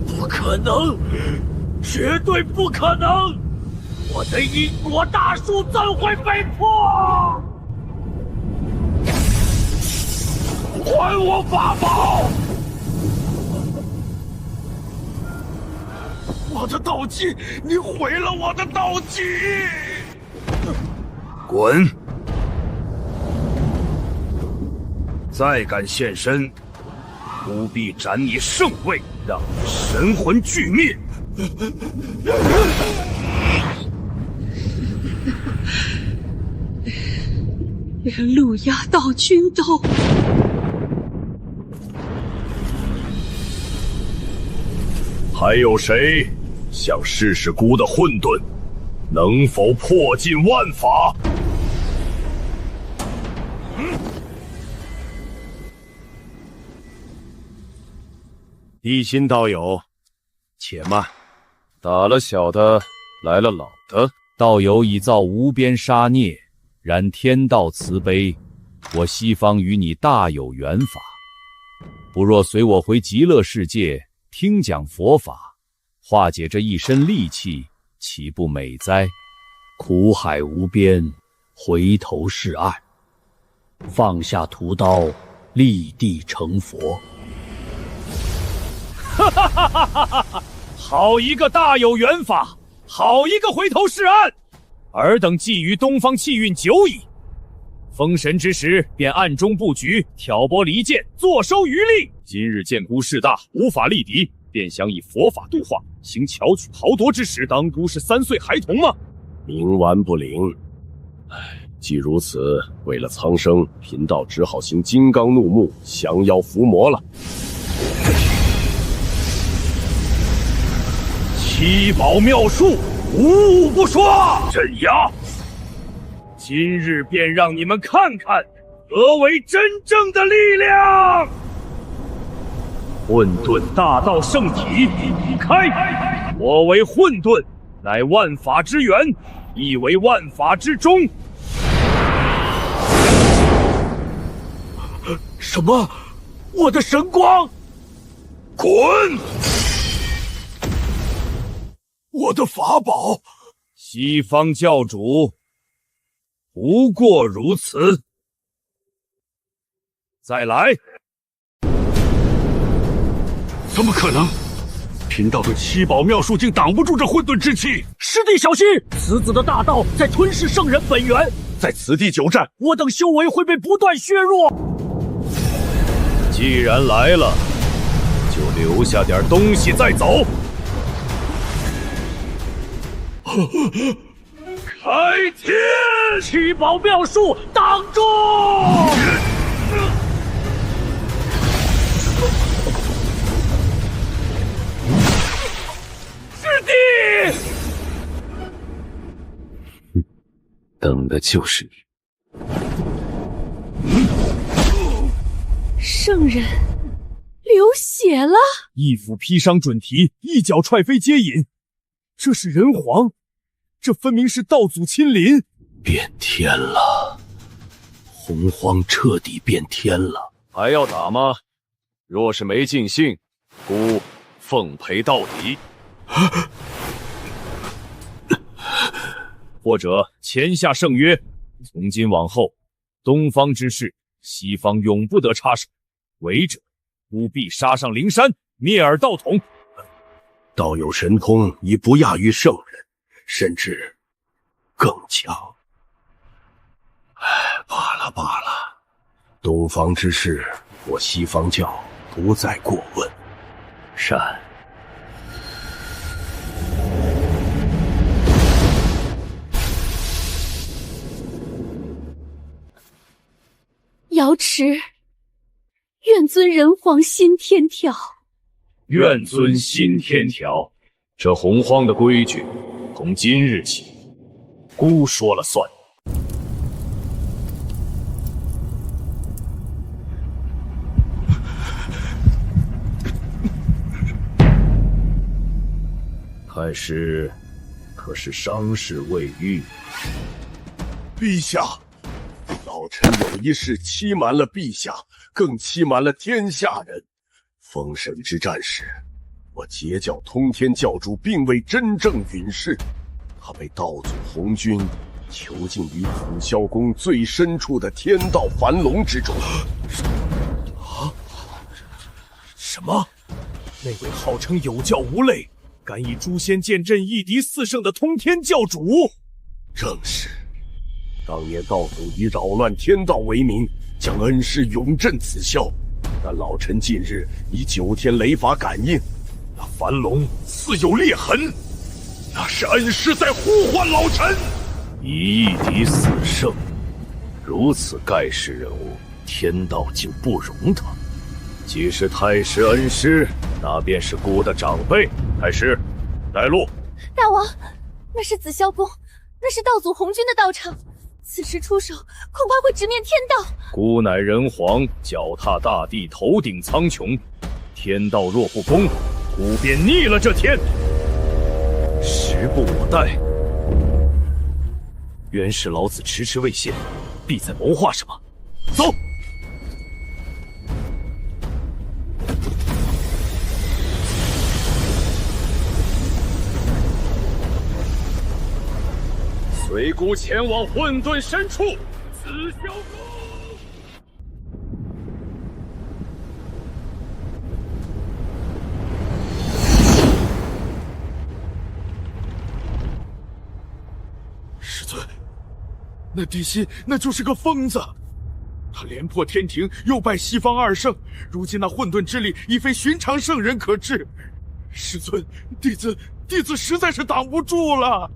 不可能，绝对不可能！我的因果大树怎会被破？还我法宝！我的道基，你毁了我的道基！滚！再敢现身，不必斩你圣位，让你神魂俱灭！路压道君斗。还有谁想试试孤的混沌能否破尽万法？地心道友，且慢，打了小的，来了老的。道友已造无边杀孽，然天道慈悲，我西方与你大有缘法。不若随我回极乐世界，听讲佛法，化解这一身戾气，岂不美哉？苦海无边，回头是岸。放下屠刀，立地成佛。哈哈哈哈哈哈！好一个大有缘法，好一个回头是岸！尔等觊觎东方气运久矣，封神之时便暗中布局，挑拨离间，坐收渔利。今日见孤势大，无法力敌，便想以佛法度化，行巧取豪夺之实，当都是3岁孩童吗？冥顽不灵。既如此，为了苍生，贫道只好行金刚怒目，降妖伏魔了。七宝妙术，无物不说，镇压！今日便让你们看看何为真正的力量！混沌大道圣体，开！我为混沌，乃万法之源，亦为万法之宗。什么？我的神光！滚！我的法宝！西方教主，不过如此。再来！怎么可能？贫道的七宝妙术竟挡不住这混沌之气！师弟小心，此子的大道在吞噬圣人本源，在此地久战，我等修为会被不断削弱。既然来了，就留下点东西再走。开天！七宝妙术挡住！师弟！等的就是你。圣人流血了！一斧劈伤准提，一脚踹飞接引，这是人皇。这分明是道祖亲临，变天了！洪荒彻底变天了！还要打吗？若是没尽兴，孤奉陪到底。或者签下圣约，从今往后，东方之事，西方永不得插手。违者，务必杀上灵山，灭尔道统。道有神通已不亚于圣人，甚至更强。罢了罢了，东方之事，我西方教不再过问。善。瑶池，愿遵人皇新天条。愿遵新天条。这洪荒的规矩，从今日起，孤说了算。太师，可是伤势未愈？陛下，老臣有一事欺瞒了陛下，更欺瞒了天下人。封神之战时，我截教通天教主并未真正陨世，他被道祖红军囚禁于普霄宫最深处的天道樊笼之中。什么？那位号称有教无类，敢以诛仙剑阵一敌四胜的通天教主？正是。当年道祖以扰乱天道为名，将恩师永镇此校。但老臣近日以9天雷法感应，那樊笼似有裂痕，那是恩师在呼唤老臣。以一敌四胜，如此盖世人物，天道竟不容他。既是太师恩师，那便是孤的长辈。太师，带路。大王，那是紫霄宫，那是道祖红军的道场。此时出手，恐怕会直面天道。孤乃人皇，脚踏大地，头顶苍穹。天道若不公，孤便逆了这天。时不我待。原是老子迟迟未现，必在谋划什么。走。随孤前往混沌深处，紫霄宫。师尊，那地心那就是个疯子，他连破天庭，又拜西方2圣，如今那混沌之力已非寻常圣人可治。师尊，弟子实在是挡不住了。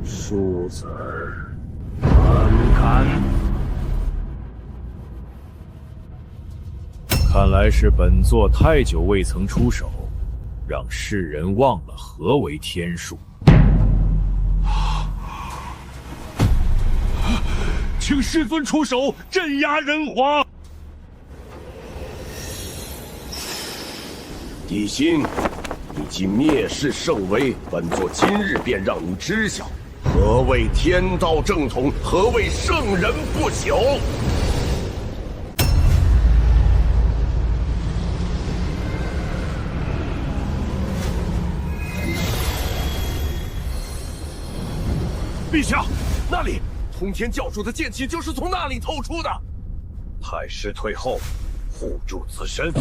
庶子儿，敢！看来是本座太久未曾出手，让世人忘了何为天数。请师尊出手镇压人皇。地心，你既蔑视圣威，本座今日便让你知晓。何谓天道正统？何谓圣人不朽？陛下，那里通天教主的剑气就是从那里透出的。太师退后，护住自身。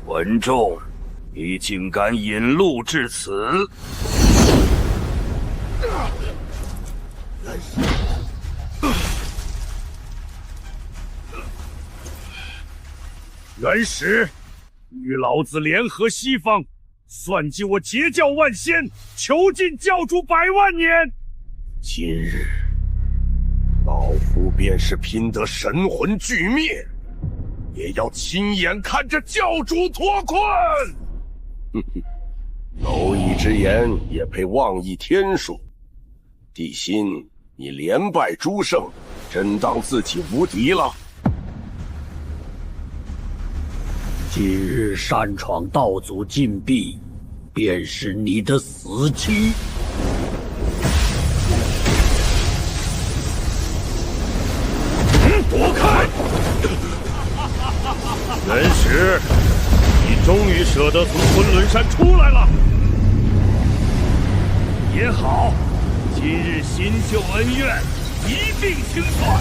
文仲，你竟敢引路至此！元始，与老子联合西方，算计我截教万仙，囚禁教主100万年。今日，老夫便是拼得神魂俱灭，也要亲眼看着教主脱困！哼哼，蝼蚁之言也配妄议天数？地心，你连败诸圣，真当自己无敌了？今日擅闯道祖禁闭，便是你的死期。躲开！元始，你终于舍得从昆仑山出来了。也好，今日新旧恩怨一并清算。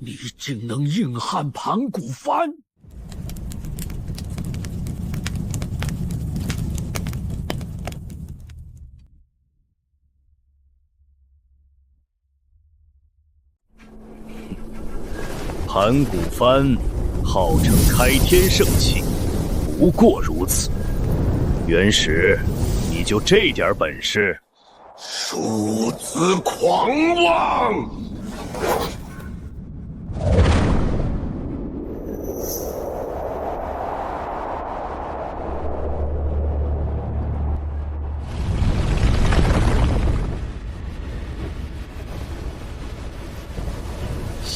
你竟能硬汉盘古帆！盘古帆号称开天圣器，不过如此。元始，你就这点本事？庶子狂妄！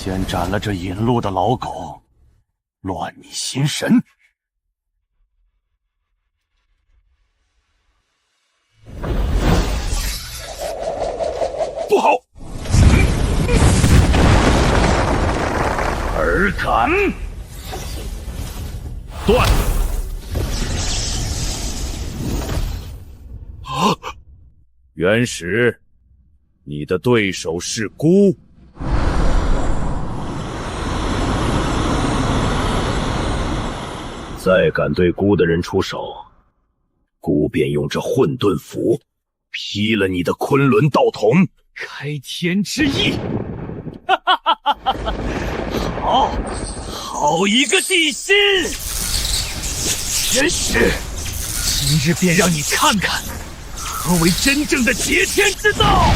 先斩了这引路的老狗，乱你心神。不好！尔敢！断！元始，你的对手是孤。再敢对孤的人出手，孤便用这混沌斧劈了你的昆仑道统。开天之意！好一个地心！元始，今日便让你看看何为真正的劫天之道！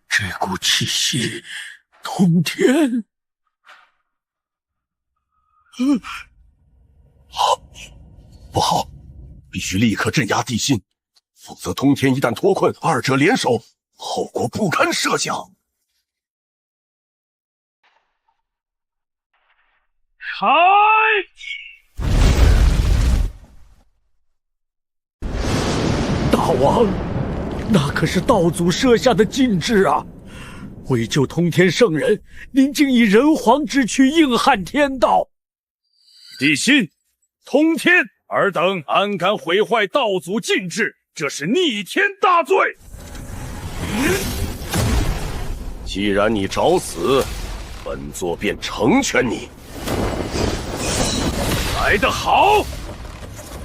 这股气息，通天！不好，必须立刻镇压地心，否则通天一旦脱困，二者联手，后果不堪设想。开！大王，那可是道祖设下的禁制啊！为救通天圣人，您竟以人皇之躯硬汉天道。地心，通天，尔等安敢毁坏道祖禁制，这是逆天大罪！既然你找死，本座便成全你。来得好，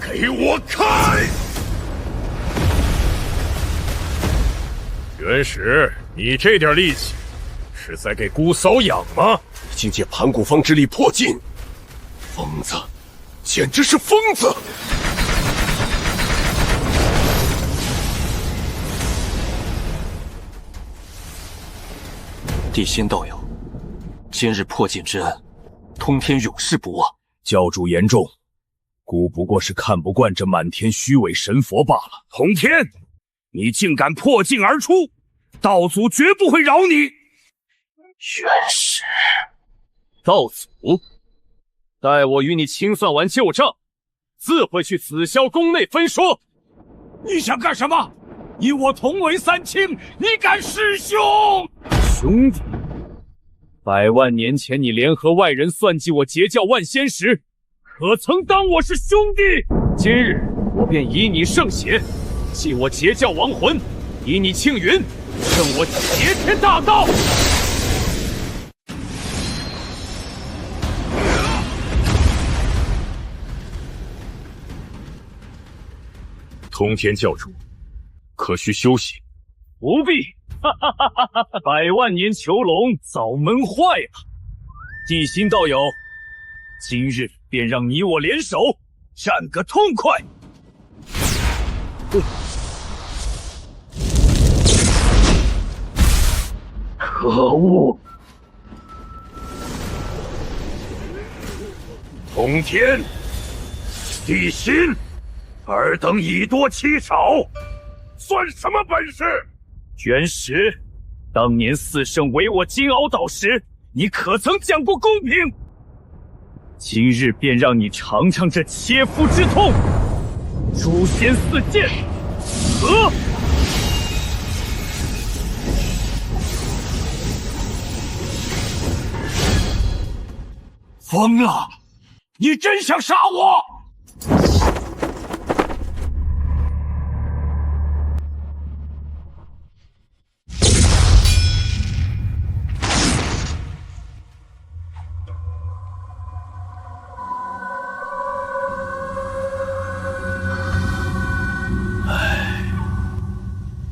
给我开！元始，你这点力气，是在给姑瘙养吗？已经借盘古方之力破禁，疯子，简直是疯子！地心道友，今日破禁之恩，通天永世不忘。教主言重，姑不过是看不惯这满天虚伪神佛罢了。通天，你竟敢破境而出，道祖绝不会饶你！元始，道祖，待我与你清算完旧账，自会去紫霄宫内分说。你想干什么？你我同为三清，你敢弑兄？兄弟！100万年前，你联合外人算计我截教万仙时，可曾当我是兄弟？今日我便以你圣血，祭我截教亡魂，以你庆云，胜我截天大道！通天教主，可需休息。不必。100万年囚笼早闷坏了。地心道友，今日便让你我联手，战个痛快！可恶！通天，地心，尔等以多欺少，算什么本事？元始，当年4圣围我金鳌岛时，你可曾讲过公平？今日便让你尝尝这切肤之痛！诛仙4剑，和！疯了！你真想杀我？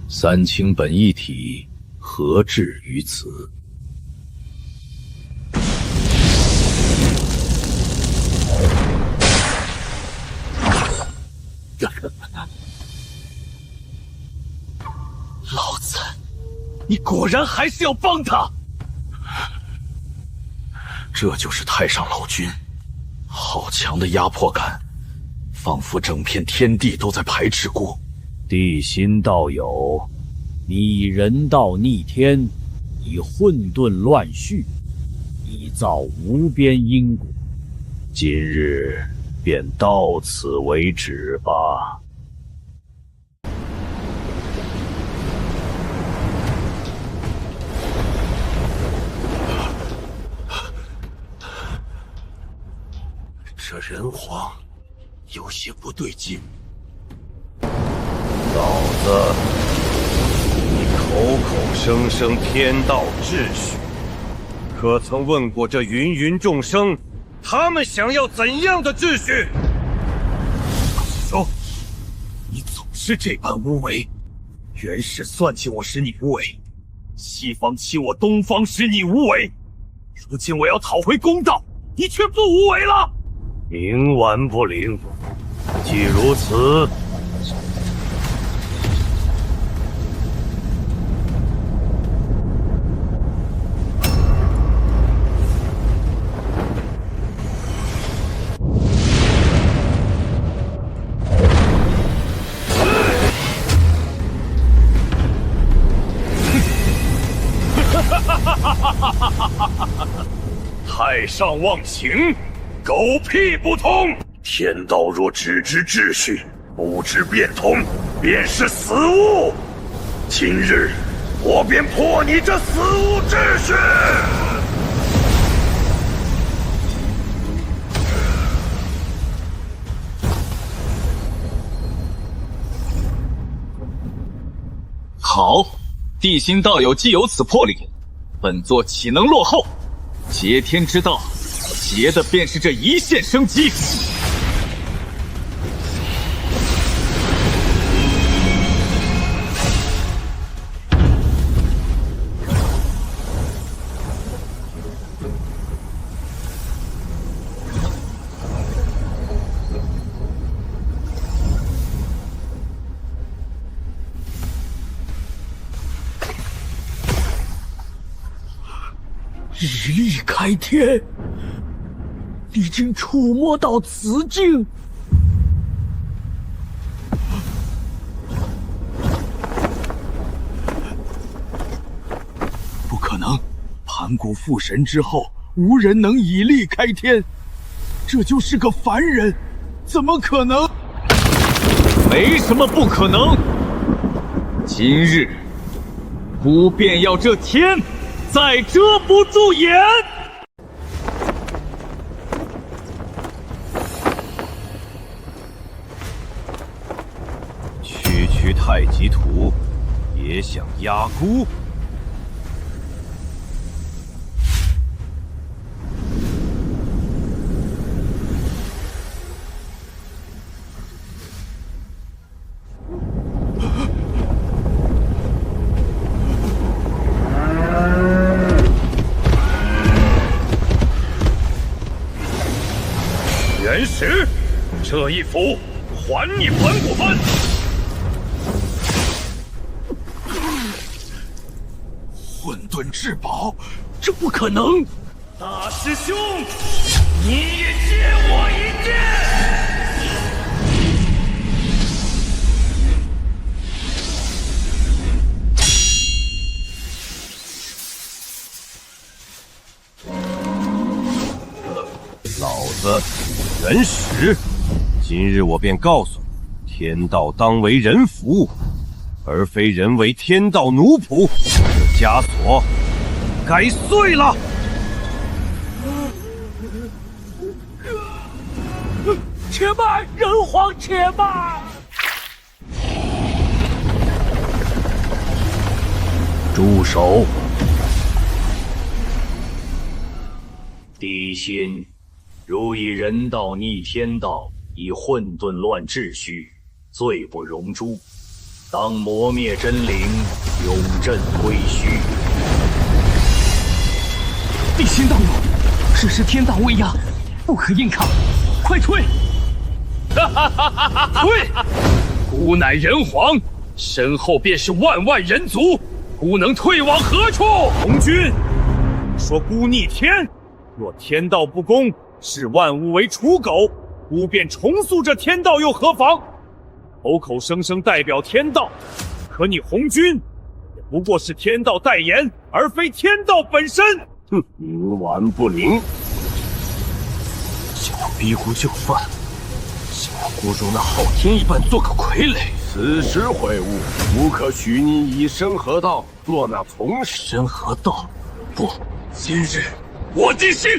三清本一体，何至于此？老子，你果然还是要帮他！这就是太上老君，好强的压迫感，仿佛整片天地都在排斥孤。地心道友，你以人道逆天，以混沌乱序，以造无边因果。今日便到此为止吧。这人皇有些不对劲。老子，你口口声声天道秩序，可曾问过这芸芸众生，他们想要怎样的秩序？说，你总是这般无为。元始算计我使你无为，西方欺我东方使你无为，如今我要讨回公道，你却不无为了。冥顽不灵。既如此，太上忘情，狗屁不通！天道若只知秩序，不知变通，便是死物。今日我便破你这死物秩序！好，地心道友既有此魄力，本座岂能落后？劫天之道，劫的便是这一线生机。以力开天，你竟触摸到此境！不可能，盘古复神之后，无人能以力开天，这就是个凡人，怎么可能？没什么不可能。今日，孤便要这天再遮不住眼。区区太极图，也想压孤？元始，这一斧还你盘古幡！混沌至宝，这不可能！大师兄，你也借我一剑！老子元始，今日我便告诉你，天道当为人服务，而非人为天道奴仆。这枷锁该碎了！且慢，人皇，且慢！住手！地心，如以人道逆天道，以混沌乱秩序，罪不容诛，当磨灭真灵，永镇归虚。地心道友，这是天道威压，不可硬抗，快退！退！孤乃人皇，身后便是万万人族，孤能退往何处？红军，说孤逆天，若天道不公，视万物为刍狗，孤便重塑这天道又何妨？口口声声代表天道，可你红军不过是天道代言，而非天道本身。哼，冥顽不灵，想要逼姑就范，想让姑如那昊天一般做个傀儡。此时会悟，无可许你以身合道，做那从身合道。不，今日我地心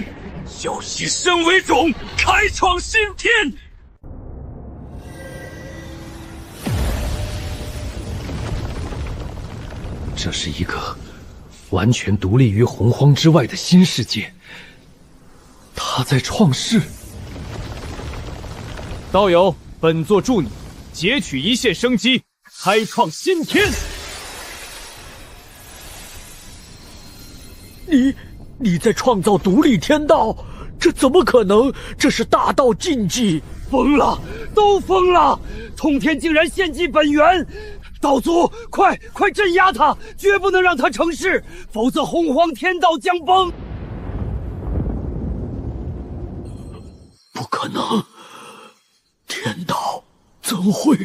要以身为种，开创新天。这是一个完全独立于洪荒之外的新世界，他在创世。道友，本座助你截取一线生机，开创新天。你在创造独立天道？这怎么可能？这是大道禁忌！疯了，都疯了！通天竟然献祭本源！道祖，快镇压他，绝不能让他成事，否则洪荒天道将崩。不可能，天道怎会？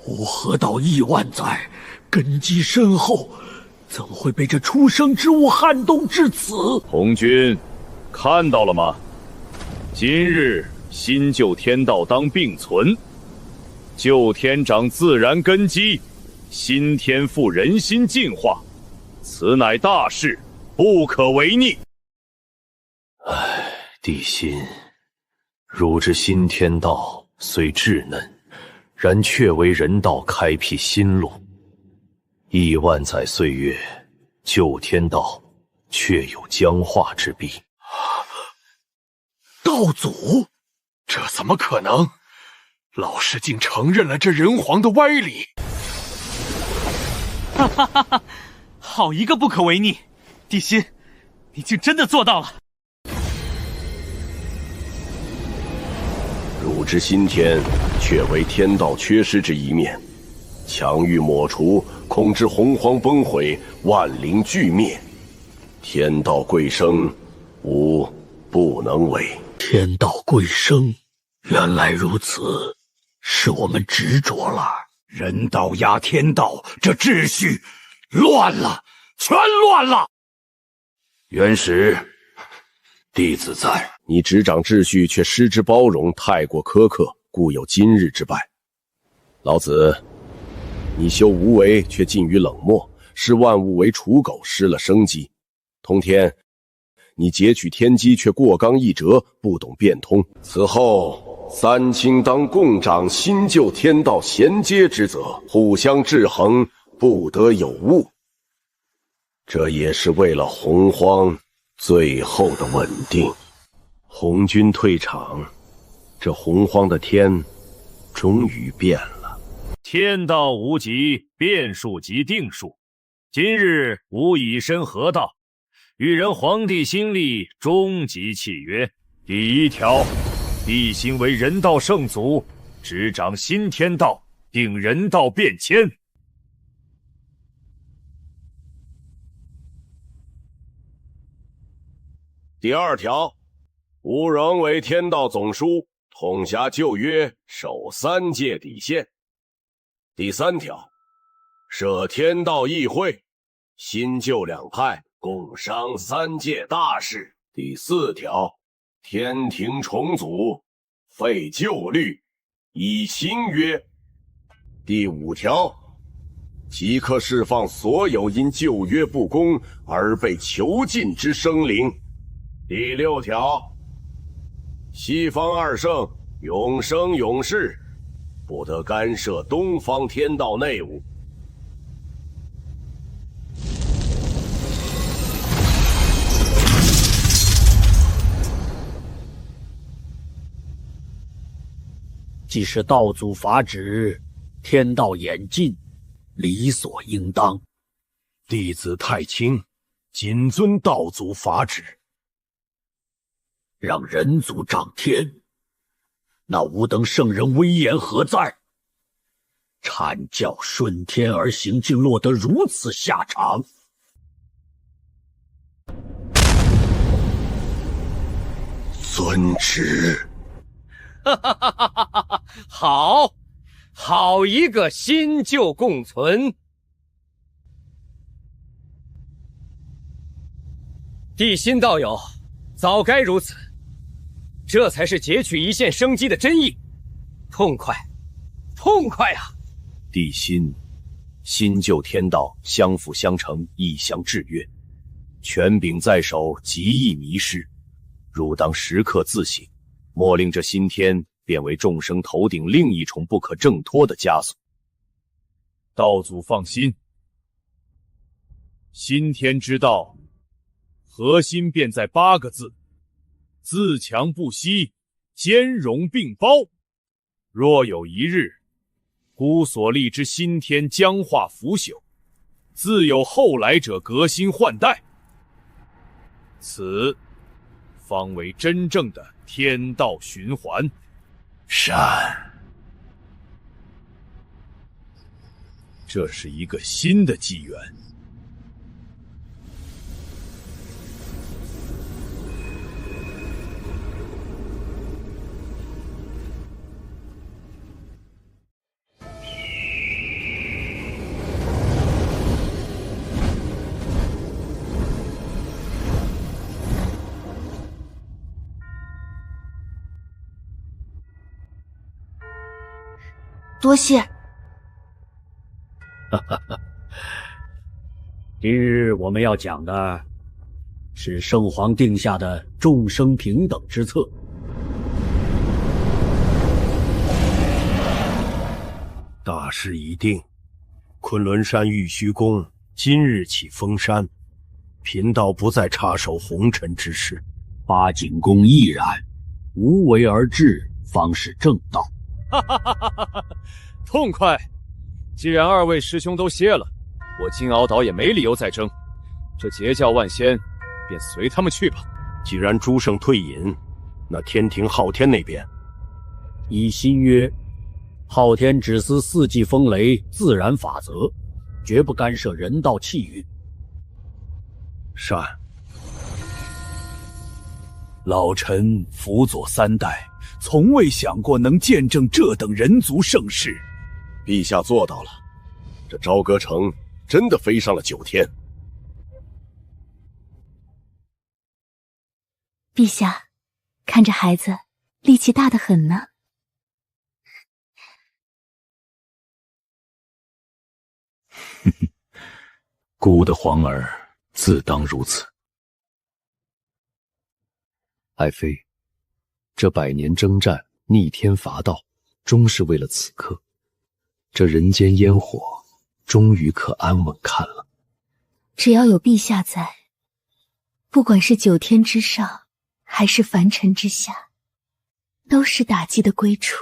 吾河道亿万载，根基深厚，怎会被这出生之物撼动至此？红军，看到了吗？今日新旧天道当并存。旧天长自然根基，新天复人心进化，此乃大事，不可违逆。唉，地心，汝之新天道虽稚嫩，然却为人道开辟新路。亿万载岁月，旧天道确有僵化之弊。道祖，这怎么可能？老师竟承认了这人皇的歪理！哈哈哈哈！好一个不可违逆！地心，你竟真的做到了！汝之新天，却为天道缺失之一面，强欲抹除，恐致洪荒崩毁，万灵俱灭。天道贵生，吾不能违。天道贵生，原来如此。是我们执着了，人道压天道，这秩序乱了，全乱了。元始，弟子在。你执掌秩序，却失之包容，太过苛刻，故有今日之败。老子，你修无为，却近于冷漠，视万物为刍狗，失了生机。通天，你截取天机，却过刚易折，不懂变通。此后三清当共掌新旧天道衔接之责，互相制衡，不得有误。这也是为了洪荒最后的稳定。红军退场，这洪荒的天终于变了。天道无极，变数即定数。今日吾以身合道，与人皇帝新立终极契约。第一条，地心为人道圣祖，执掌新天道，定人道变迁。第二条，吾仍为天道总书，统辖旧约，守三界底线。第三条，设天道议会，新旧两派共商三界大事。第四条，天庭重组，废旧律，以新约。第五条，即刻释放所有因旧约不公而被囚禁之生灵。第六条，西方二圣永生永世，不得干涉东方天道内务。既是道祖法旨，天道演进，理所应当。弟子太清，谨遵道祖法旨。让人族掌天，那吾等圣人威严何在？阐教顺天而行，竟落得如此下场。遵旨。哈哈哈哈哈哈！好一个新旧共存！地心道友，早该如此，这才是截取一线生机的真意。痛快，痛快啊！地心，新旧天道相辅相成，一相制约。权柄在手，极易迷失。汝当时刻自省，莫令这新天变为众生头顶另一重不可挣脱的枷锁。道祖放心，新天之道，核心便在8个字：自强不息，兼容并包。若有一日，孤所立之新天僵化腐朽，自有后来者革新换代，此方为真正的天道循环。善，这是一个新的纪元。多谢。今日我们要讲的是圣皇定下的众生平等之策。大事已定，昆仑山玉虚宫今日起封山，贫道不再插手红尘之事。八景宫亦然，无为而治，方是正道。痛快！既然2位师兄都歇了，我金鳌岛也没理由再争。这截教万仙，便随他们去吧。既然诸圣退隐，那天庭昊天那边，依新约，昊天只司4季风雷自然法则，绝不干涉人道气运。善。老臣辅佐3代，从未想过能见证这等人族盛世。陛下做到了，这朝歌城真的飞上了9天。陛下，看着孩子，力气大得很呢。孤的皇儿自当如此。爱妃，这100年征战，逆天伐道，终是为了此刻。这人间烟火，终于可安稳看了。只要有陛下在，不管是9天之上，还是凡尘之下，都是打击的归处。